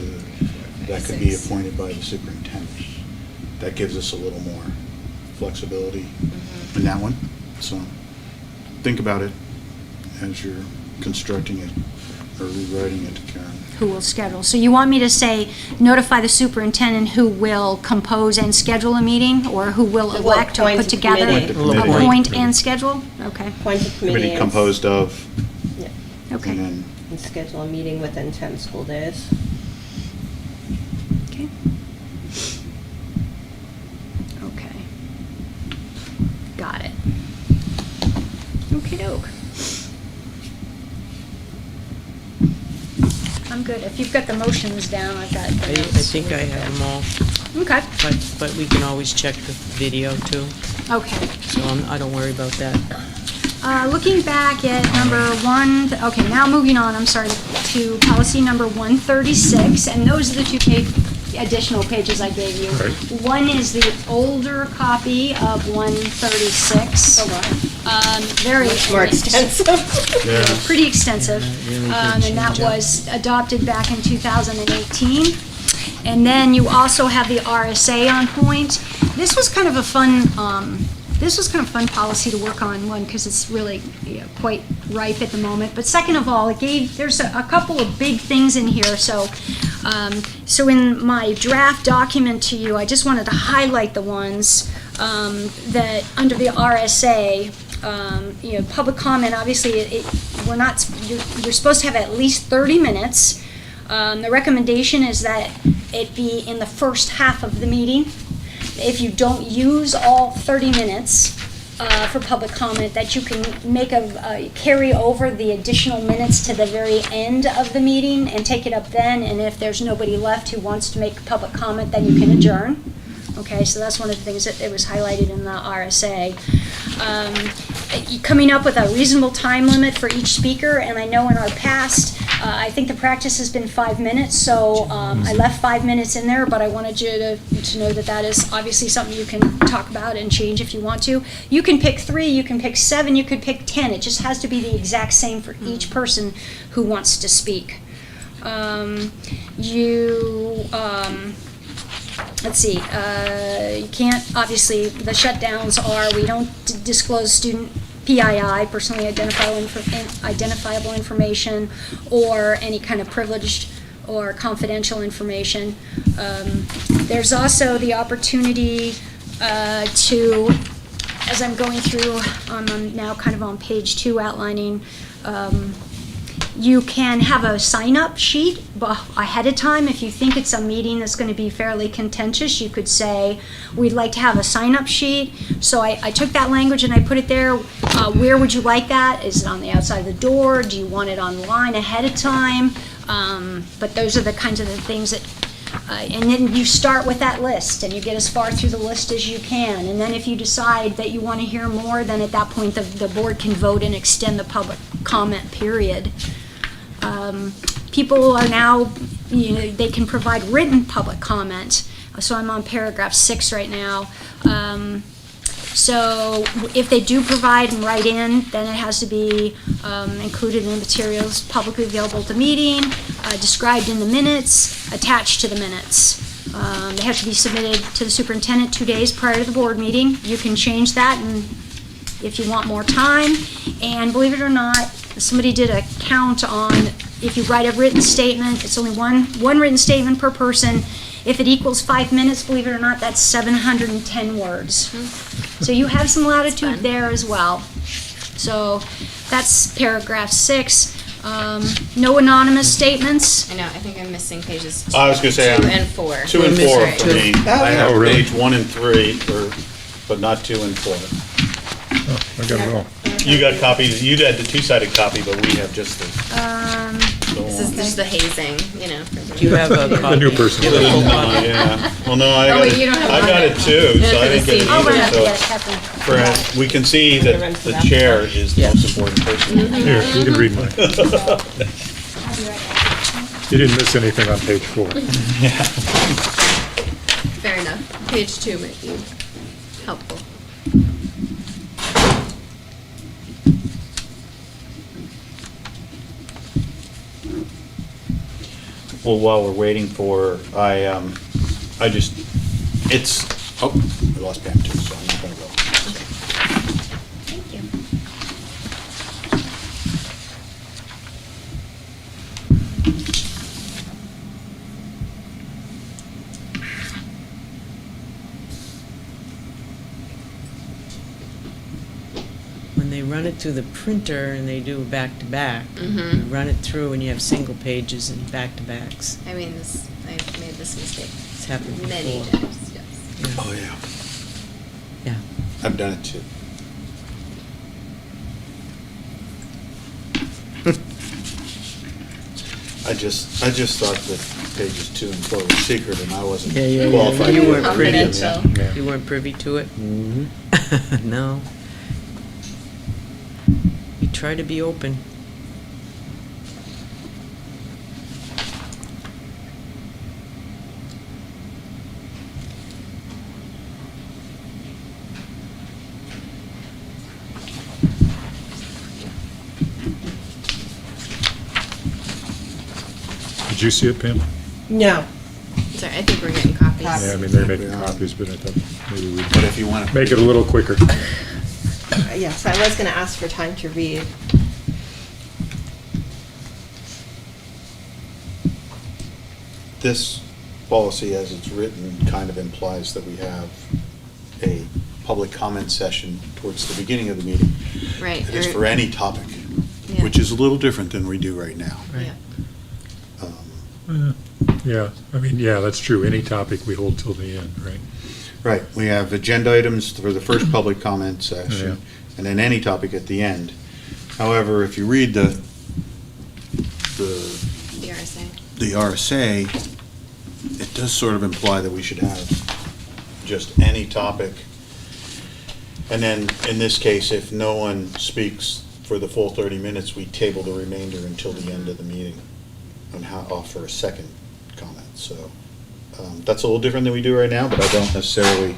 that could be Six. appointed by the superintendent. That gives us a little more flexibility in that one. So think about it as you're constructing it or rewriting it, Karen. Who will schedule. So you want me to say, notify the superintendent who will compose and schedule a meeting, or who will Who will elect or appoint put a together? committee. Appoint. Appoint and schedule? Okay, Appoint a committee. Committee composed of, Yeah, okay. and then and schedule a meeting within 10 school days. Okay. Okay. Got it. Okey-doke. I'm good. If you've got the motions down, I've got the I notes. think I have them all, Okay, but we can always check the video too, okay. so I don't worry about that. Looking back at number one, okay, now moving on, I'm sorry, to policy number 136, and those are the two additional pages I gave you. Right. One is the older copy of 136. Very. Much more extensive. Pretty extensive. Really did And that change up. was adopted back in 2018. And then you also have the RSA on point. This was kind of a fun, policy to work on, one, because it's really quite ripe at the moment. But second of all, there's a couple of big things in here. So in my draft document to you, I just wanted to highlight the ones that under the RSA, public comment, obviously, you're supposed to have at least 30 minutes. The recommendation is that it be in the first half of the meeting. If you don't use all 30 minutes for public comment, that you can make carry over the additional minutes to the very end of the meeting and take it up then, and if there's nobody left who wants to make public comment, then you can adjourn. Okay, so that's one of the things that it was highlighted in the RSA. Coming up with a reasonable time limit for each speaker, and I know in our past, I think the practice has been 5 minutes, so I left 5 minutes in there, but I wanted you to know that that is obviously something you can talk about and change if you want to. You can pick 3, you can pick 7, you could pick 10. It just has to be the exact same for each person who wants to speak. Let's see, you can't, obviously, the shutdowns are, we don't disclose student PII, personally identifiable information, or any kind of privileged or confidential information. There's also the opportunity to, as I'm going through, I'm now kind of on page 2 outlining, you can have a sign-up sheet ahead of time. If you think it's a meeting that's going to be fairly contentious, you could say, we'd like to have a sign-up sheet. So I took that language and I put it there. Where would you like that? Is it on the outside of the door? Do you want it online ahead of time? But those are the kinds of the things that And then you start with that list, and you get as far through the list as you can. And then if you decide that you want to hear more, then at that point, the board can vote and extend the public comment period. People are now, they can provide written public comment. So I'm on paragraph 6 right now. So if they do provide and write in, then it has to be included in the materials publicly available at the meeting, described in the minutes, attached to the minutes. They have to be submitted to the superintendent 2 days prior to the board meeting. You can change that and if you want more time. And believe it or not, somebody did a count on if you write a written statement, it's only one written statement per person. If it equals 5 minutes, believe it or not, that's 710 words. So you have some latitude there as well. So that's paragraph 6. No anonymous statements. I know, I think I'm missing pages I was gonna say, 2 and 4. 2 and 4 for me. I have Oh, really? page 1 and 3, but not 2 and 4. Oh, I got it all. You got copies, you had the two-sided copy, but we have just the. This is just the hazing, you know. Do you have a The copy? new person. Yeah, well, no, I Oh, got wait, it, you don't have I mine. got it too, so I didn't get it I'll run up either, to so get it's, Catherine. for, we can see that the chair is the most important person. Here, you can read mine. I'll be right back. You didn't miss anything on page 4. Fair enough. Page 2 might be helpful. Well, while we're waiting for, I just, it's, oh, I lost Pam too, so I'm not gonna go. Thank you. When they run it through the printer and they do back-to-back, you run it through and you have single pages and back-to-backs. I mean, I've made this mistake It's happened before. many times, yes. Yeah. Oh, yeah. Yeah. I've done it too. I just thought that pages 2 and 4 were secret and I wasn't Yeah. qualified. You to weren't read privy. them. Confidential. Yeah. You weren't privy to it? Mhm. No. You try to be open. Did you see it, Pam? No. Sorry, I think we're getting copies. Yeah, I mean, they're making copies, but I thought maybe we'd But if you want to. make it a little quicker. Yes, I was going to ask for time to read. This policy, as it's written, kind of implies that we have a public comment session towards the beginning of the meeting. Right. It is or- for any topic, Yeah. which is a little different than we do right now. Yeah. Yeah, I mean, yeah, that's true. Any topic we hold till the end, right? Right, we have agenda items for the first public comment Yeah. session, and then any topic at the end. However, if you read the The RSA. the RSA, it does sort of imply that we should have just any topic. And then, in this case, if no one speaks for the full 30 minutes, we table the remainder until the end of the meeting and offer a second comment. So that's a little different than we do right now, but I don't necessarily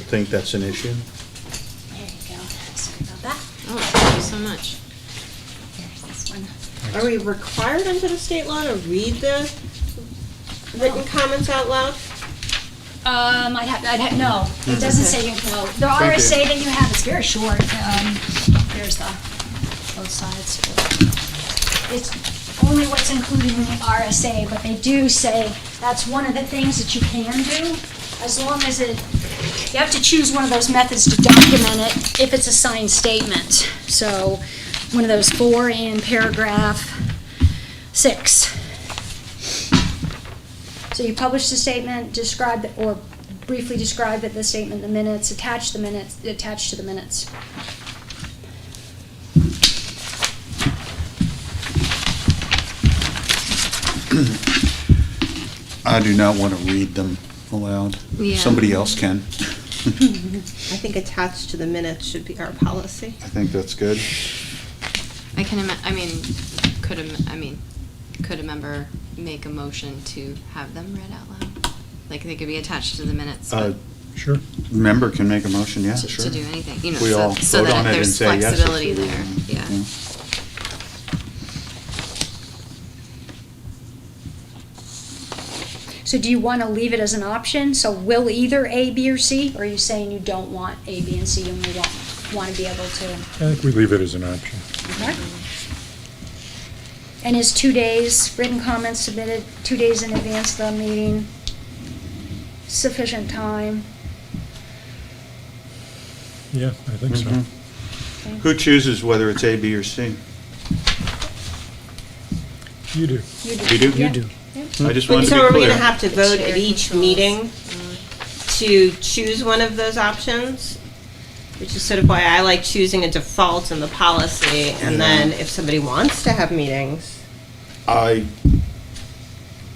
think that's an issue. There you go. Sorry about that. Oh, thank you so much. Here's this one. Are we required under the state law to read the written comments out loud? I'd have, no, it doesn't say you can, no. The RSA that you have is very short. There's both sides. It's only what's included in the RSA, but they do say that's one of the things that you can do, as long as you have to choose one of those methods to document it if it's a signed statement. So, one of those 4 in paragraph 6. So you publish the statement, describe it, or briefly describe it, the statement, the minutes, attach to the minutes. I do not want to read them aloud. Yeah. Somebody else can. I think attached to the minutes should be our policy. I think that's good. I can, could a member make a motion to have them read out loud? Like, they could be attached to the minutes, but Sure. Member can make a motion, yeah, to sure. do anything, you know, We all so vote on that it and there's say yes if flexibility we there, want. yeah. So do you want to leave it as an option? So will either A, B, or C? Or are you saying you don't want A, B, and C, you only want to be able to? I think we leave it as an option. Okay. And is 2 days, written comments submitted 2 days in advance of the meeting sufficient time? Yeah, I think so. Mhm. Okay. Who chooses whether it's A, B, or C? You do. You do. You do? Yeah. You do. Yeah. I just wanted to So be are we clear. gonna have to vote chair at each controls. meeting to choose one of those options? Which is sort of why I like choosing a default in the policy, and then if somebody wants to have meetings.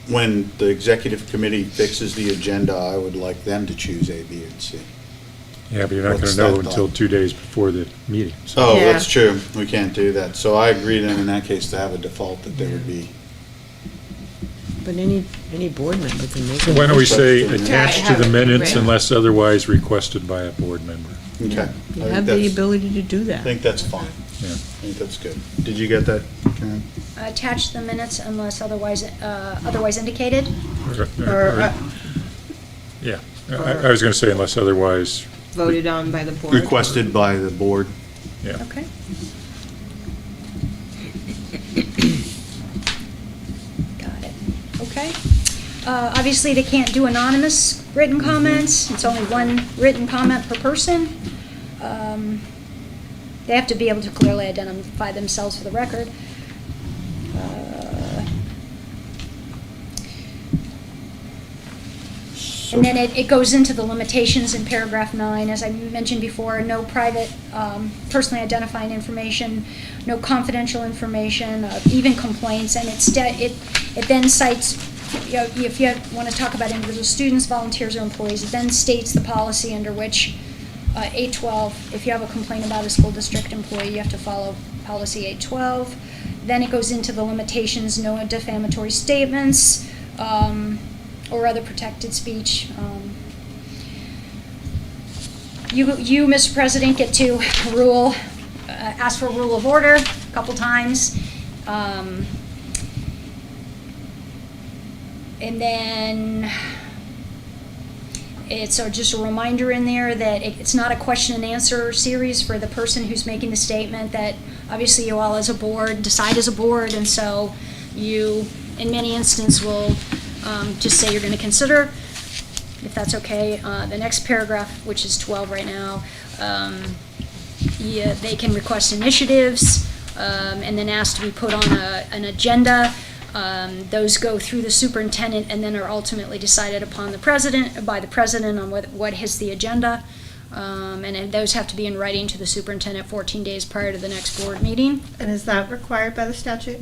When the executive committee fixes the agenda, I would like them to choose A, B, and C. Yeah, but you're not going What's to know that until thought? 2 days before the meeting. So Oh, Yeah. that's true. We can't do that. So I agree then in that case to have a default that there would be. But any board member can make So it. why don't we say Yeah, I attached to have the it minutes written. unless otherwise requested by a board member? Okay. You I think have the that's- ability to do I that. think that's fine. Yeah. I think that's good. Did you get that, Karen? Attach the minutes unless otherwise indicated? Yeah, I was going to say unless otherwise, Voted on by the board. Requested by the board. yeah. Okay. Got it. Okay. Obviously, they can't do anonymous written comments. It's only one written comment per person. They have to be able to clearly identify themselves for the record. And then it goes into the limitations in paragraph 9, as I mentioned before, no private, personally identifying information, no confidential information, even complaints, and it then cites, you know, if you want to talk about individual students, volunteers, or employees, it then states the policy under which 812, if you have a complaint about a school district employee, you have to follow policy 812. Then it goes into the limitations, no defamatory statements, or other protected speech. You, Mr. President, get to ask for a rule of order a couple times. And then it's just a reminder in there that it's not a question and answer series for the person who's making the statement, that obviously you all as a board decide as a board, and so you, in many instances, will just say you're going to consider, if that's okay. The next paragraph, which is 12 right now, they can request initiatives and then ask to be put on an agenda. Those go through the superintendent and then are ultimately decided upon by the president on what hits the agenda. And those have to be in writing to the superintendent 14 days prior to the next board meeting. And is that required by the statute?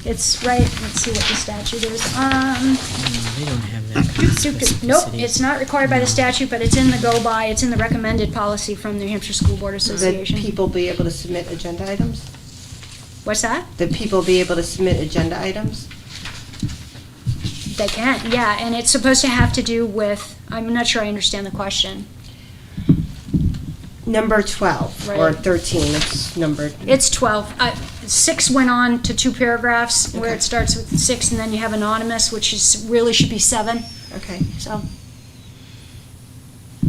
It's right, let's see what the statute is. They don't have that kind of Nope, specificity. it's not required by the statute, but it's in the go-by, it's in the recommended policy from the New Hampshire School Board That Association. people be able to submit agenda items? What's that? That people be able to submit agenda items? They can, yeah, and it's supposed to have to do with, I'm not sure I understand the question. Number 12, or Right. 13, it's numbered. It's 12. 6 went on to 2 paragraphs, where Okay. it starts with 6, and then you have anonymous, which really should be 7, Okay. so.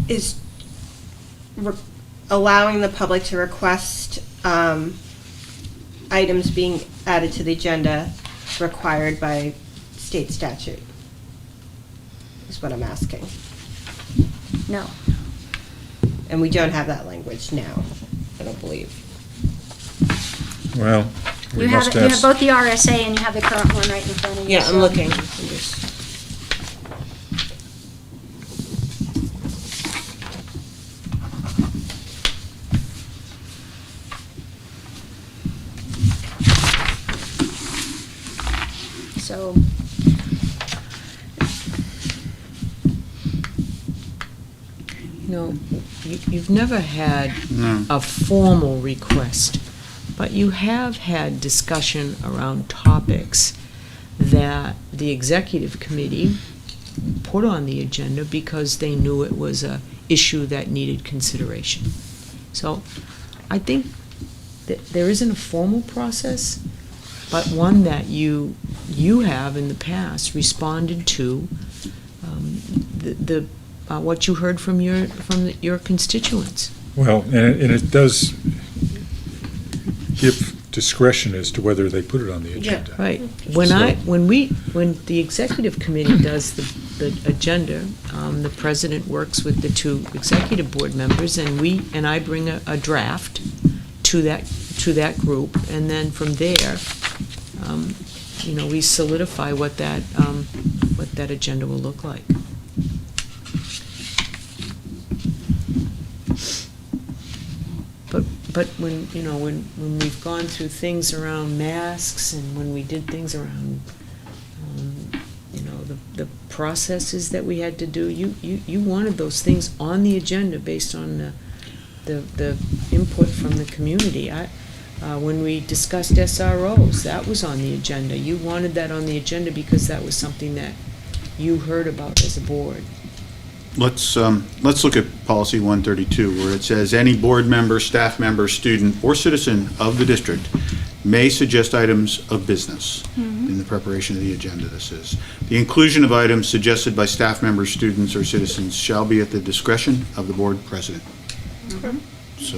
Is allowing the public to request items being added to the agenda required by state statute? Is what I'm asking. No. And we don't have that language now, I don't believe. Well, we You have must you have both the RSA and you have the current one right in front of you. Yeah, I'm so- looking. So, you've never had a formal request, but you have had discussion around topics that the executive committee put on the agenda because they knew it was a issue that needed consideration. So I think that there isn't a formal process, but one that you have in the past responded to what you heard from your constituents. Well, and it does give discretion as to whether they put it on the agenda. Right. When the executive committee does the agenda, the president works with the two executive board members, and I bring a draft to that group, and then from there, we solidify what that agenda will look like. But when we've gone through things around masks, and when we did things around, the processes that we had to do, you wanted those things on the agenda based on the input from the community. When we discussed SROs, that was on the agenda. You wanted that on the agenda because that was something that you heard about as a board. Let's look at policy 132, where it says, any board member, staff member, student, or citizen of the district may suggest items of business in the preparation of the agenda. This is, the inclusion of items suggested by staff members, students, or citizens shall be at the discretion of the board president. So,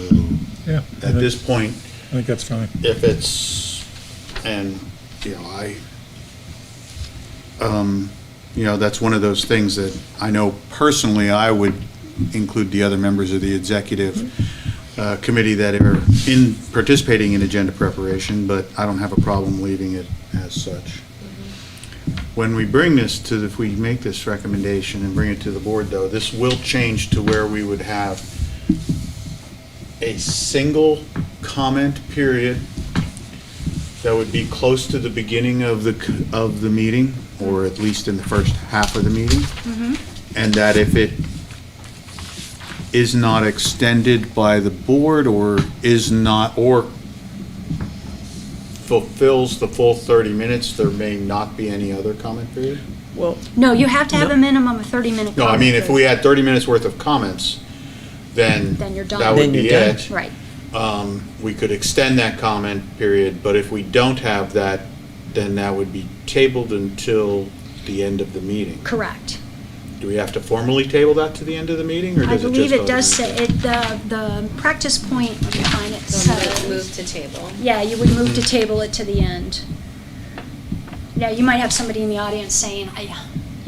Yeah. at this point, I think that's fine. if it's, and, that's one of those things that I know personally I would include the other members of the executive committee that are participating in agenda preparation, but I don't have a problem leaving it as such. When we bring this if we make this recommendation and bring it to the board, though, this will change to where we would have a single comment period that would be close to the beginning of the meeting, or at least in the first half of the meeting, and that if it is not extended by the board or fulfills the full 30 minutes, there may not be any other comment period? Well, No, you have to have a minimum of 30-minute comment. No, I mean, if we had 30 minutes worth of comments, then Then you're done. that would Then be you're done. it. Right. We could extend that comment period, but if we don't have that, then that would be tabled until the end of the meeting. Correct. Do we have to formally table that to the end of the meeting, or I does it just? believe go it does to the- say, the practice point, let me find it, So says. move to table. Yeah, you would move to table it to the end. Yeah, you might have somebody in the audience saying,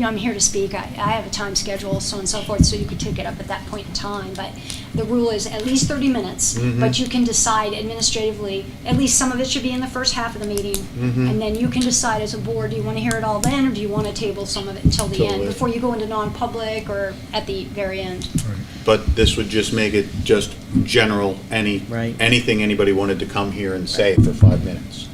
I'm here to speak, I have a time schedule, so on and so forth, so you could take it up at that point in time. But the rule is at least 30 minutes, but you can decide administratively, at least some of it should be in the first half of the meeting. And then you can decide as a board, do you want to hear it all then, or do you want to table some of it until the Till end, the- before you go into non-public or at the very end? But this would just make it just general, Right. anything anybody wanted to come here and say for 5 minutes.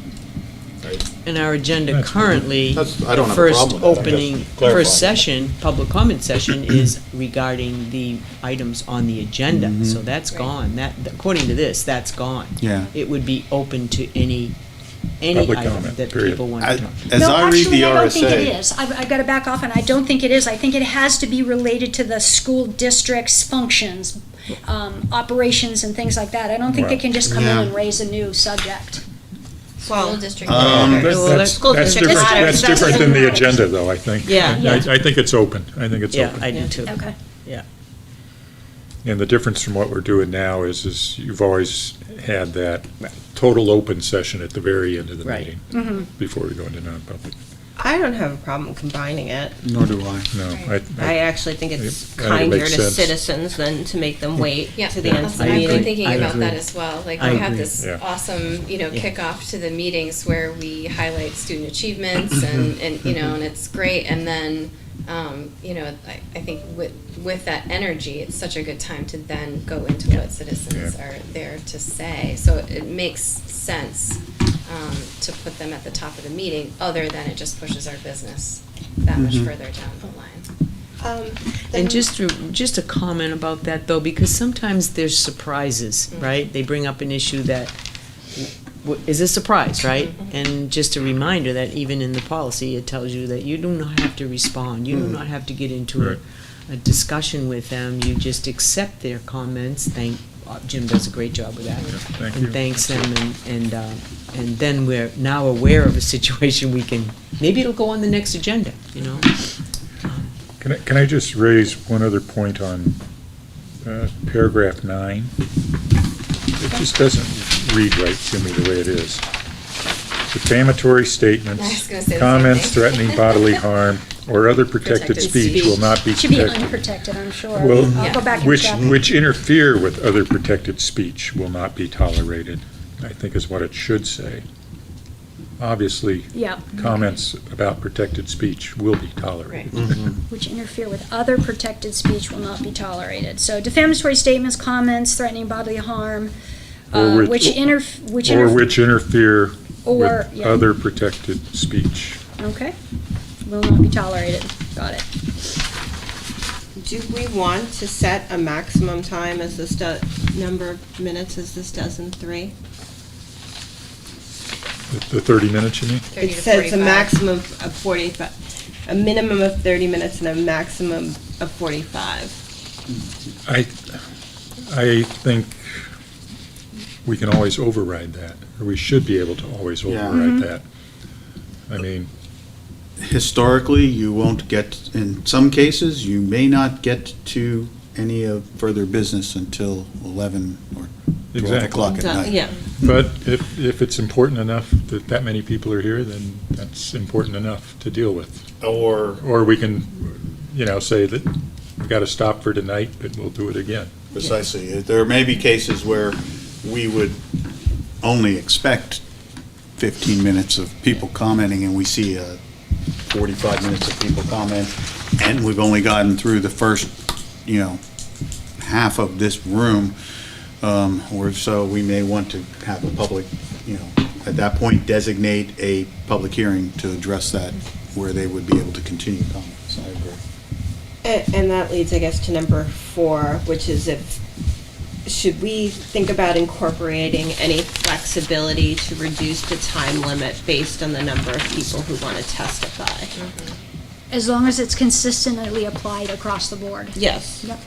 Right? in our agenda That's fine. currently, That's- I don't the have a first problem with that. I'm just opening, clarifying. first session, public comment session is regarding the items on the agenda. So that's Right. gone. That, according to this, that's gone. Yeah. It would be open to any Public item comment, that period. people want to talk. As No, I read actually, the I don't think it RSA. is. I've got to back off, and I don't think it is. I think it has to be related to the school district's functions, operations and things like that. I don't think they can just come in Yeah. and raise a new subject. School district. That's School that's district different, matters. that's different than the agenda, though, I think. Yeah. I think it's open. I think it's Yeah, open. I do too. Okay. Yeah. And the difference from what we're doing now is you've always had that total open session at the very end of the Right. meeting, before we go into non-public. I don't have a problem combining it. Nor do I. No, I actually think it's I think it kinder makes to sense. citizens than to make them wait Yeah, to the end of that's the what I've been meeting. thinking I about agree. that as well. Like, I we have agree. this Yeah. awesome, Yeah. kickoff to the meetings where we highlight student achievements and and it's great. And then, I think with that energy, it's such a good time to then go into what citizens Yeah. are there to say. So it makes sense to put them at the top of the meeting, other than it just pushes our business that much further down the line. And just a comment about that, though, because sometimes there's surprises, right? They bring up an issue that is a surprise, right? And just a reminder that even in the policy, it tells you that you do not have to respond. You do not have to get into Right. a discussion with them. You just accept their comments. Jim does a great job with that. Thank And you. thanks them, and then we're now aware of a situation maybe it'll go on the next agenda, you know? Can I just raise one other point on paragraph 9? It just doesn't read right to me the way it is. Defamatory I was statements, gonna say the same comments thing. threatening bodily harm, or other protected Protected speech will speech. not be Should be protected. unprotected, I'm sure. Well, I'll go back and which, check. which interfere with other protected speech will not be tolerated, I think is what it should say. Obviously, Yeah. comments about protected speech will be tolerated. Which interfere with other protected speech will not be tolerated. So defamatory statements, comments threatening bodily harm, Or which- which Or interfere, which interfere Or, with yeah. other protected speech. okay, will not be tolerated. Got it. Do we want to set a maximum time as this number of minutes as this does in 3? The 30 minutes, you mean? 30 It to says a 45. maximum of 45, a minimum of 30 minutes and a maximum of 45. I think we can always override that, or we should be able to always Yeah. override that. I mean, Historically, you won't get, in some cases, you may not get to any of further business until 11 or 12 Exactly. o'clock at night. Yeah. but if it's important enough that many people are here, then that's important enough to deal with. Or we can, say that we got to stop for tonight, but we'll do it again. Precisely. There may be cases where we would only expect 15 minutes of people commenting, and we see 45 minutes of people comment, and we've only gotten through the first, half of this room, or so we may want to have a public, at that point designate a public hearing to address that, where they would be able to continue comments. I agree. And that leads, I guess, to number 4, which is should we think about incorporating any flexibility to reduce the time limit based on the number of people who want to testify? As long as it's consistently applied across the board. Yes. Yep.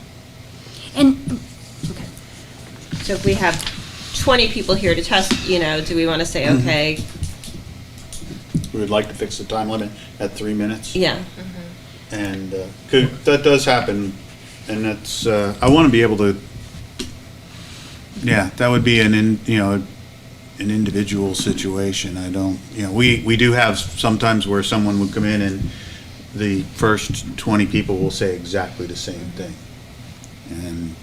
And, So if we have 20 people here to test, do we want to say, okay, We would like to fix the time limit at 3 minutes. yeah, And that does happen, and that's, I want to be able to, that would be an individual situation. I don't, we do have sometimes where someone would come in and the first 20 people will say exactly the same thing. And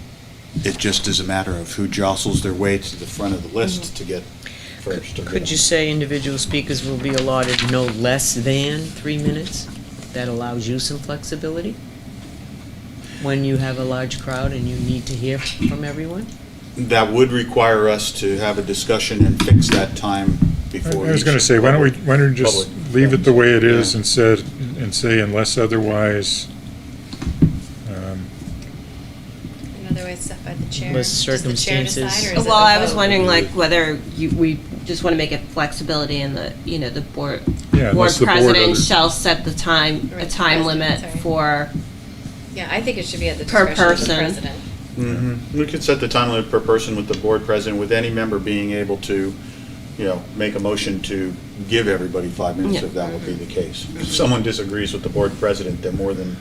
it just is a matter of who jostles their way to the front of the list to get first. Could you say individual speakers will be allotted no less than 3 minutes? That allows you some flexibility when you have a large crowd and you need to hear from everyone? That would require us to have a discussion and fix that time before. I was going to each say, why don't we public- just public leave it the way it is Yeah. and say unless otherwise, Another way set by the chair. Unless Does the chair circumstances- decide, or is it well, a I was vote? wondering whether we just want to make it flexibility in the, the board. Yeah, Board unless the board president other- shall set the time, a Right, time president, limit sorry. for, Yeah, I think it should be at the Per discretion of the person. president. We could set the time limit per person with the board president, with any member being able to, make a motion to give everybody 5 minutes Yeah. if that would be the case. If someone disagrees with the board president, they're more than,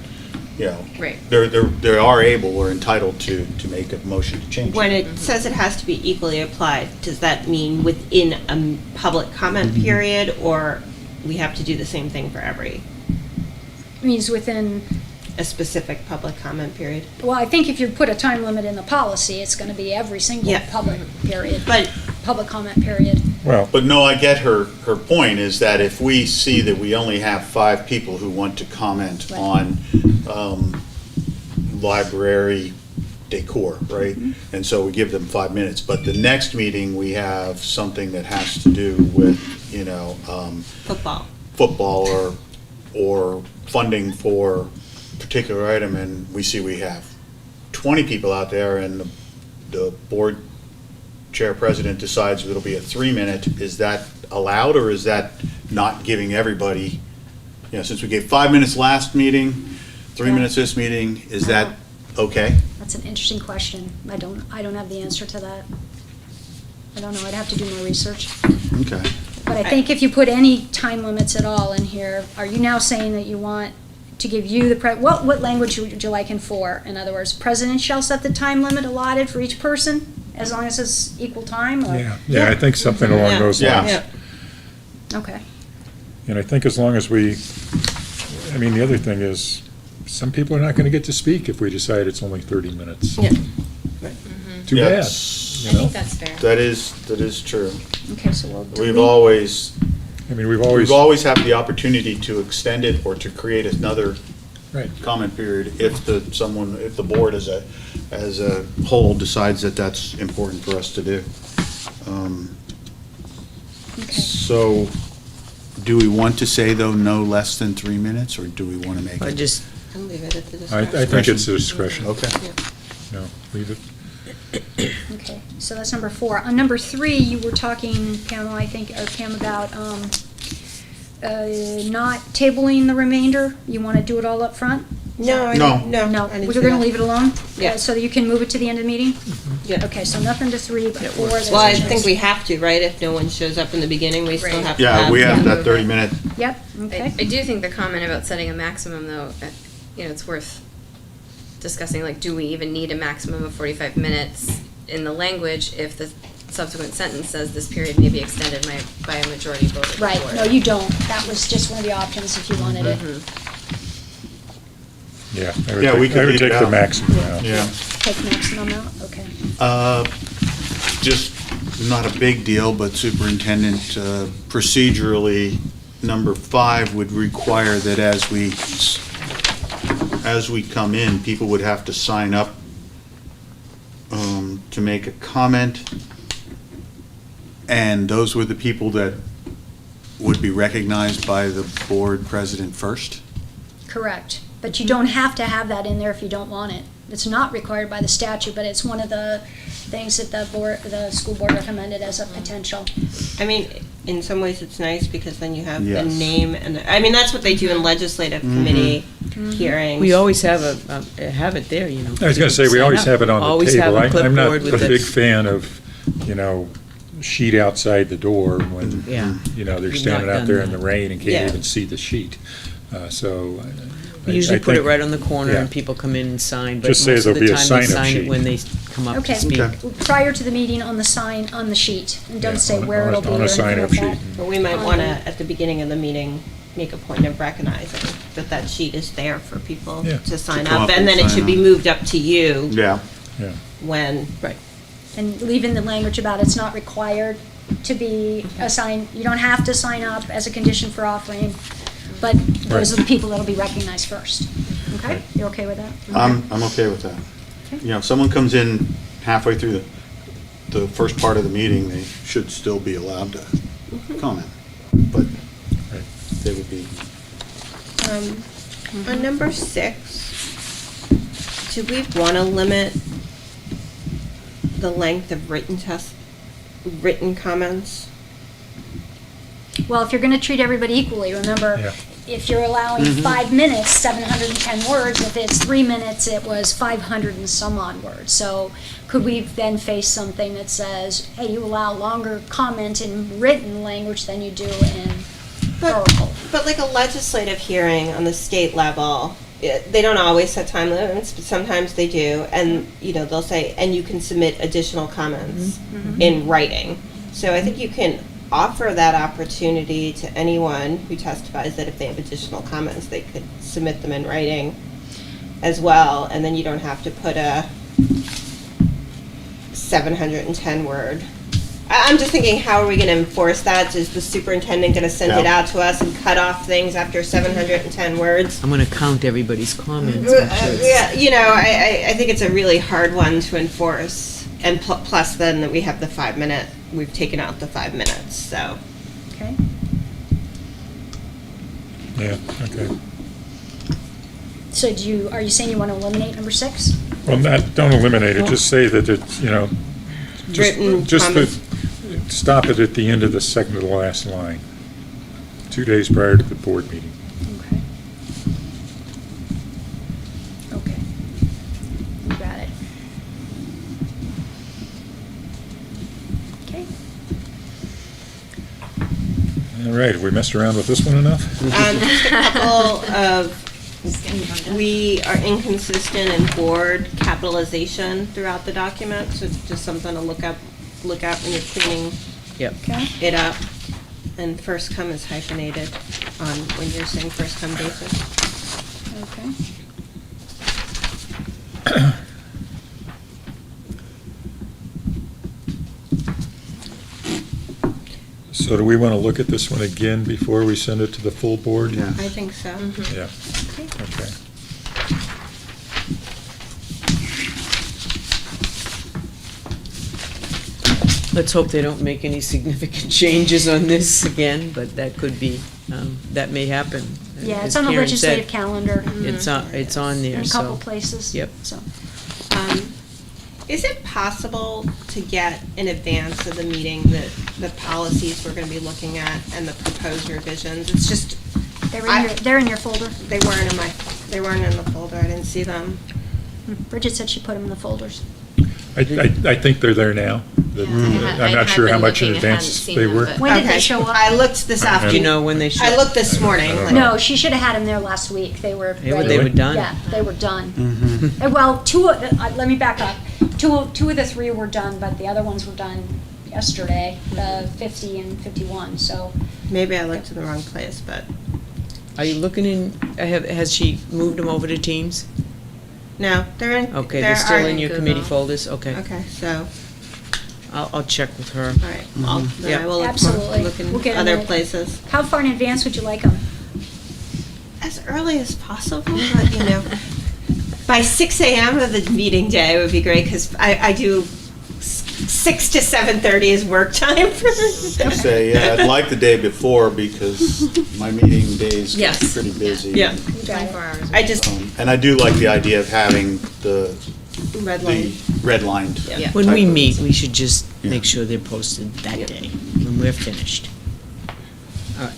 Right. they are able or entitled to make a motion to change when it. it says it has to be equally applied, does that mean within a public comment period, or we have to do the same thing for every, means within, a specific public comment period? well, I think if you put a time limit in the policy, it's gonna be every single Yeah. public period, But, public comment period. well, But no, I get her point is that if we see that we only have 5 people who want to comment Right. on library decor, right? And so we give them 5 minutes, but the next meeting, we have something that has to do with, football. football or funding for particular item and we see we have 20 people out there and the board chair president decides it'll be a 3-minute, is that allowed, or is that not giving everybody, since we gave 5 minutes last meeting, 3 minutes this meeting, is that okay? That's an interesting question. I don't have the answer to that. I don't know, I'd have to do more research. Okay. But I think if you put any time limits at all in here, are you now saying that you want to give you what language would you like in 4? In other words, president shall set the time limit allotted for each person, as long as it's equal time, or? Yeah, I think something along those Yeah. lines. Okay. And I think as long as the other thing is, some people are not going to get to speak if we decide it's only 30 minutes. Yeah. Too bad, Yes. you I know? think that's fair. That is true. Okay, so we'll delete. We've always We've always, had the opportunity to extend it or to create another right. comment period if the board as a whole decides that that's important for us to do. Okay. So, do we want to say though no less than 3 minutes, or do we want to make I it? just, I'll leave it at the I discretion. think it's a discretion. Okay. No, leave it. Okay, so that's number 4. On number 3, you were talking, Pam, about not tabling the remainder. You want to do it all up front? No, No. No, I didn't we're say going to that. leave it alone? Yeah. So that you can move it to the end of the meeting? Yeah. Okay, so nothing to 3, but 4. there's Well, I a think choice. we have to, right? If no one shows up in the beginning, we still Right. have to Yeah, have. we have Yeah. that 30-minute. Yep, okay. I do think the comment about setting a maximum, though, it's worth discussing, like, do we even need a maximum of 45 minutes in the language if the subsequent sentence says this period may be extended by a majority vote of the Right, board? no, you don't. That was just one of the options if you wanted it. Yeah, Yeah, we could I would leave it take the out. maximum out. Yeah. Take maximum out, okay. Just not a big deal, but superintendent, procedurally, number 5 would require that as we come in, people would have to sign up to make a comment. And those were the people that would be recognized by the board president first? Correct. But you don't have to have that in there if you don't want it. It's not required by the statute, but it's one of the things that the school board recommended as a potential. I mean, in some ways it's nice because then you have the Yes. name and, that's what they do in legislative committee hearings. we always have have it there, I was going to say, we always have it on the Always have table. a I'm not clipboard with a the- big fan of, sheet outside the door when, Yeah. they're We've standing not out there done in the that. rain and Yeah. can't even see the sheet. So. We usually put it think- right on the corner yeah. and people come in and sign, but Just say most of there'll the be a time they sign-up sign it sheet. when they come up Okay. to speak. Okay. Prior to the meeting on the sign, on the sheet. And Yeah, don't say on- where on a- it'll be or on a anything sign-up like that. sheet. But we might want to, at the beginning of the meeting, make a point of recognizing that sheet is there for people Yeah. to sign To come up. up And and then it sign should be up. moved up to you Yeah. Yeah. when, Right. And leave in the language about it's not required to be assigned, you don't have to sign up as a condition for offering, but those are the people that'll be recognized first. Okay? Right. You okay with that? I'm okay with that. If someone comes in halfway through the first part of the meeting, they should still be allowed to comment. But Right. they would be, on number 6, do we want to limit the length of written comments? Well, if you're gonna treat everybody equally, remember, Yeah. if you're allowing 5 minutes, 710 words, if it's 3 minutes, it was 500 and some odd words. So could we then face something that says, hey, you allow longer comment in written language than you do in verbal? But like a legislative hearing on the state level, they don't always set time limits, but sometimes they do. And, they'll say, and you can submit additional comments in writing. So I think you can offer that opportunity to anyone who testifies that if they have additional comments, they could submit them in writing as well. And then you don't have to put a 710 word. I'm just thinking, how are we going to enforce that? Is the superintendent going to send it Yeah. out to us and cut off things after 710 words? I'm gonna count everybody's comments. make sure it's- Yeah, I think it's a really hard one to enforce. And plus then that we have the 5 minute, we've taken out the 5 minutes, so. Okay? Yeah, okay. So are you saying you want to eliminate number 6? Well, don't eliminate it, just say that it's, Written just comments. stop it at the end of the second to the last line, 2 days prior to the board meeting. Okay. Okay. You got it. Okay. All right, have we messed around with this one enough? Just a couple of, we are inconsistent in board capitalization throughout the document, so it's just something to look at when you're cleaning Yep. Okay. it up. And first come is hyphenated on, when you're saying first come basis. Okay. So do we want to look at this one again before we send it to the full board? Yeah. I think so. Yeah, okay. Let's hope they don't make any significant changes on this again, but that could be, that may happen. Yeah, As it's on the Karen said, legislative calendar. It's on there, In a so. couple places. Yep. So, Is it possible to get in advance of the meeting the policies we're gonna be looking at and the proposed revisions? It's just, they're in your folder. they weren't in the folder, I didn't see them. Bridget said she put them in the folders. I think they're there now. I'm not sure how much in advance they were. When did they Okay. show up? I looked this Do you Do you afternoon. know when they should? I looked this morning. I don't like- know. No, she should have had them there last week. They were They were, ready. they were done. Yeah, they were done. Well, let me back up. Two of the 3 were done, but the other ones were done yesterday, the 50 and 51, so. Maybe I looked in the wrong place, but, Are you looking in, has she moved them over to Teams? no, they're in. Okay, there they're still are- in your committee folders, okay. Okay, so, I'll check with her. all right, then Yeah. I will Absolutely. look We'll in get 'em other in. places. How far in advance would you like them? As early as possible, but by 6 a.m. of the meeting day would be great, because I do 6 to 7:30 is work time for Say, yeah, I'd like the day before because my meeting days get Yes. pretty busy. Yeah. You got it. 24 hours. I just And I do like the idea of having the redlined. redlined. Yeah. When we type of- meet, we should just Yeah. make sure they're posted that day, when we're finished. All right.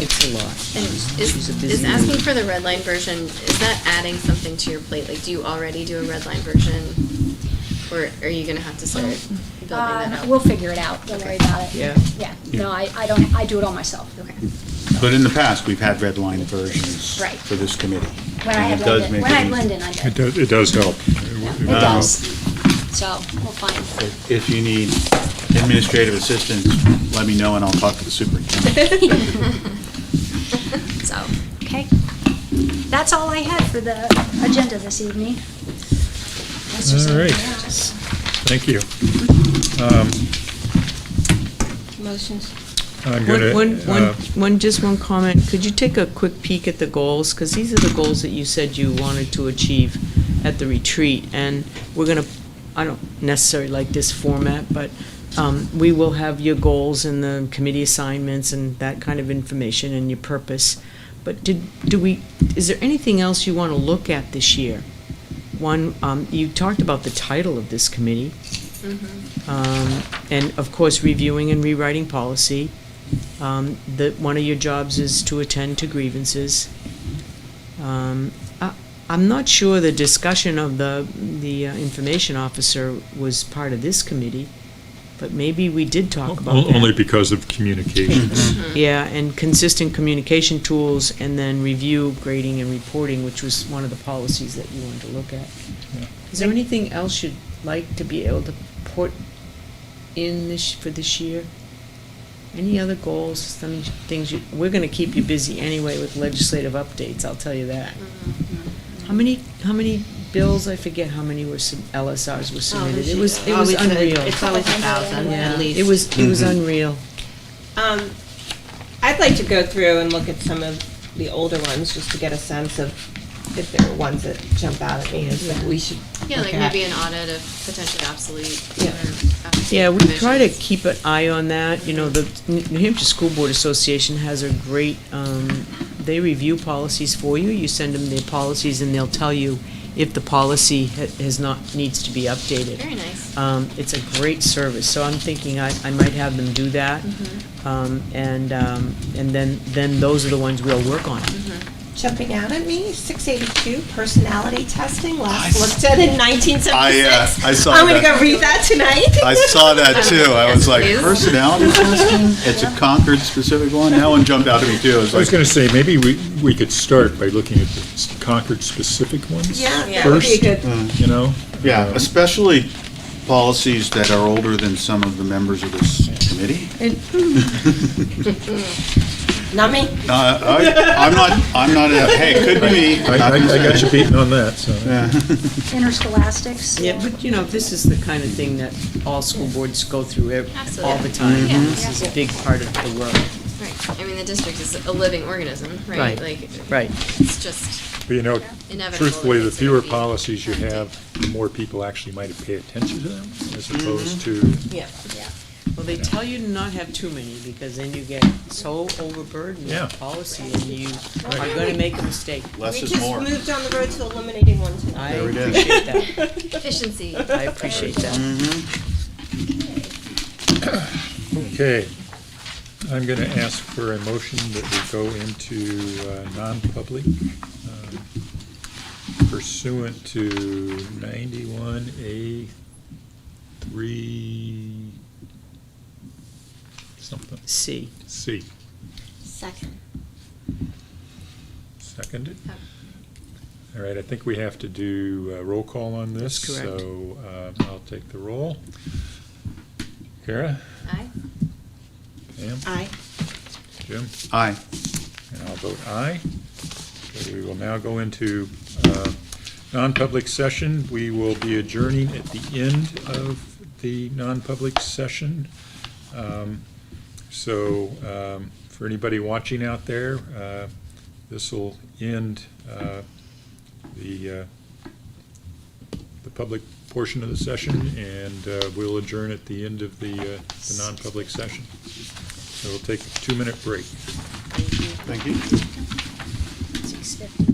It's a lot. And She's a busy is asking woman. for the red line version, is that adding something to your plate? Like, do you already do a red line version? Or are you gonna have to start building that up? We'll figure it out. Don't worry about it. Yeah. Yeah. No, I don't. I do it all myself. Okay. But in the past, we've had redlined versions Right. for this committee. When I And had it does Lyndon, make when I it had easy. Lyndon, I did. It does help. It does. So we'll find. If you need administrative assistance, let me know and I'll talk to the superintendent. So, okay. That's all I had for the agenda this evening. Unless there's All right. anything else. Thank you. Motions. I'm gonna, Just one comment. Could you take a quick peek at the goals? Because these are the goals that you said you wanted to achieve at the retreat. And we're gonna, I don't necessarily like this format, but we will have your goals and the committee assignments and that kind of information and your purpose. But is there anything else you want to look at this year? One, you talked about the title of this committee. And of course, reviewing and rewriting policy. One of your jobs is to attend to grievances. I'm not sure the discussion of the information officer was part of this committee, but maybe we did talk about that. only because of communications. Yeah, and consistent communication tools, and then review, grading, and reporting, which was one of the policies that you wanted to look at. Yeah. Is there anything else you'd like to be able to put in for this year? Any other goals, some things we're gonna keep you busy anyway with legislative updates, I'll tell you that. How many bills, I forget how many LSRs were submitted. It was unreal. It's always 1,000 Yeah, at least. it was unreal. I'd like to go through and look at some of the older ones, just to get a sense of if there are ones that jump out at me as that we should Yeah, look like at. maybe an audit of potentially obsolete. Yeah. or obsolete Yeah, we try to provisions. keep an eye on that. You know, the New Hampshire School Board Association has a great they review policies for you. You send them the policies, and they'll tell you if the policy needs to be updated. Very nice. It's a great service, so I'm thinking I might have them do that. And then those are the ones we'll work on. Jumping out at me, 682, personality testing, last looked at in 1976. I saw I'm going to that. go read that tonight. I saw that too. I was like, please. personality testing? It's a Concord specific one? That one jumped out at me too. I was I was like, gonna say, maybe we could start by looking at the Concord-specific ones. Yeah, Yeah. that would be First. good. You know? yeah, especially policies that are older than some of the members of this committee. Not me. I'm not, hey, could be me. I got you beaten on that, so. Interscholastics. Yeah, but this is the kind of thing that all school boards go through all Absolutely. the time. Yeah. This is a big part of the work. Right. I mean, the district is a living organism, right? Right. Like, Right. it's just But inevitable. truthfully, that the it's fewer gonna be policies you updated. have, the more people actually might pay attention to them, as opposed to, Yeah. Well, they tell you to not have too many, because then you get so overburdened Yeah. with policy, and you are gonna make a mistake. Less We is just more. moved on the road to eliminating one tonight. I There we go. appreciate that. Efficiency. I appreciate that. okay. I'm gonna ask for a motion that we go into non-public pursuant to 91A3 something, C. C. Second. Seconded? Yep. All right, I think we have to do a roll call on this. That's correct. So I'll take the roll. Kara? Aye. Pam? Aye. Jim? Aye. And I'll vote aye. Okay, we will now go into non-public session. We will be adjourning at the end of the non-public session. So for anybody watching out there, this will end the public portion of the session, and we'll adjourn at the end of the non-public session. So we'll take a 2-minute break. Thank you. 6:50.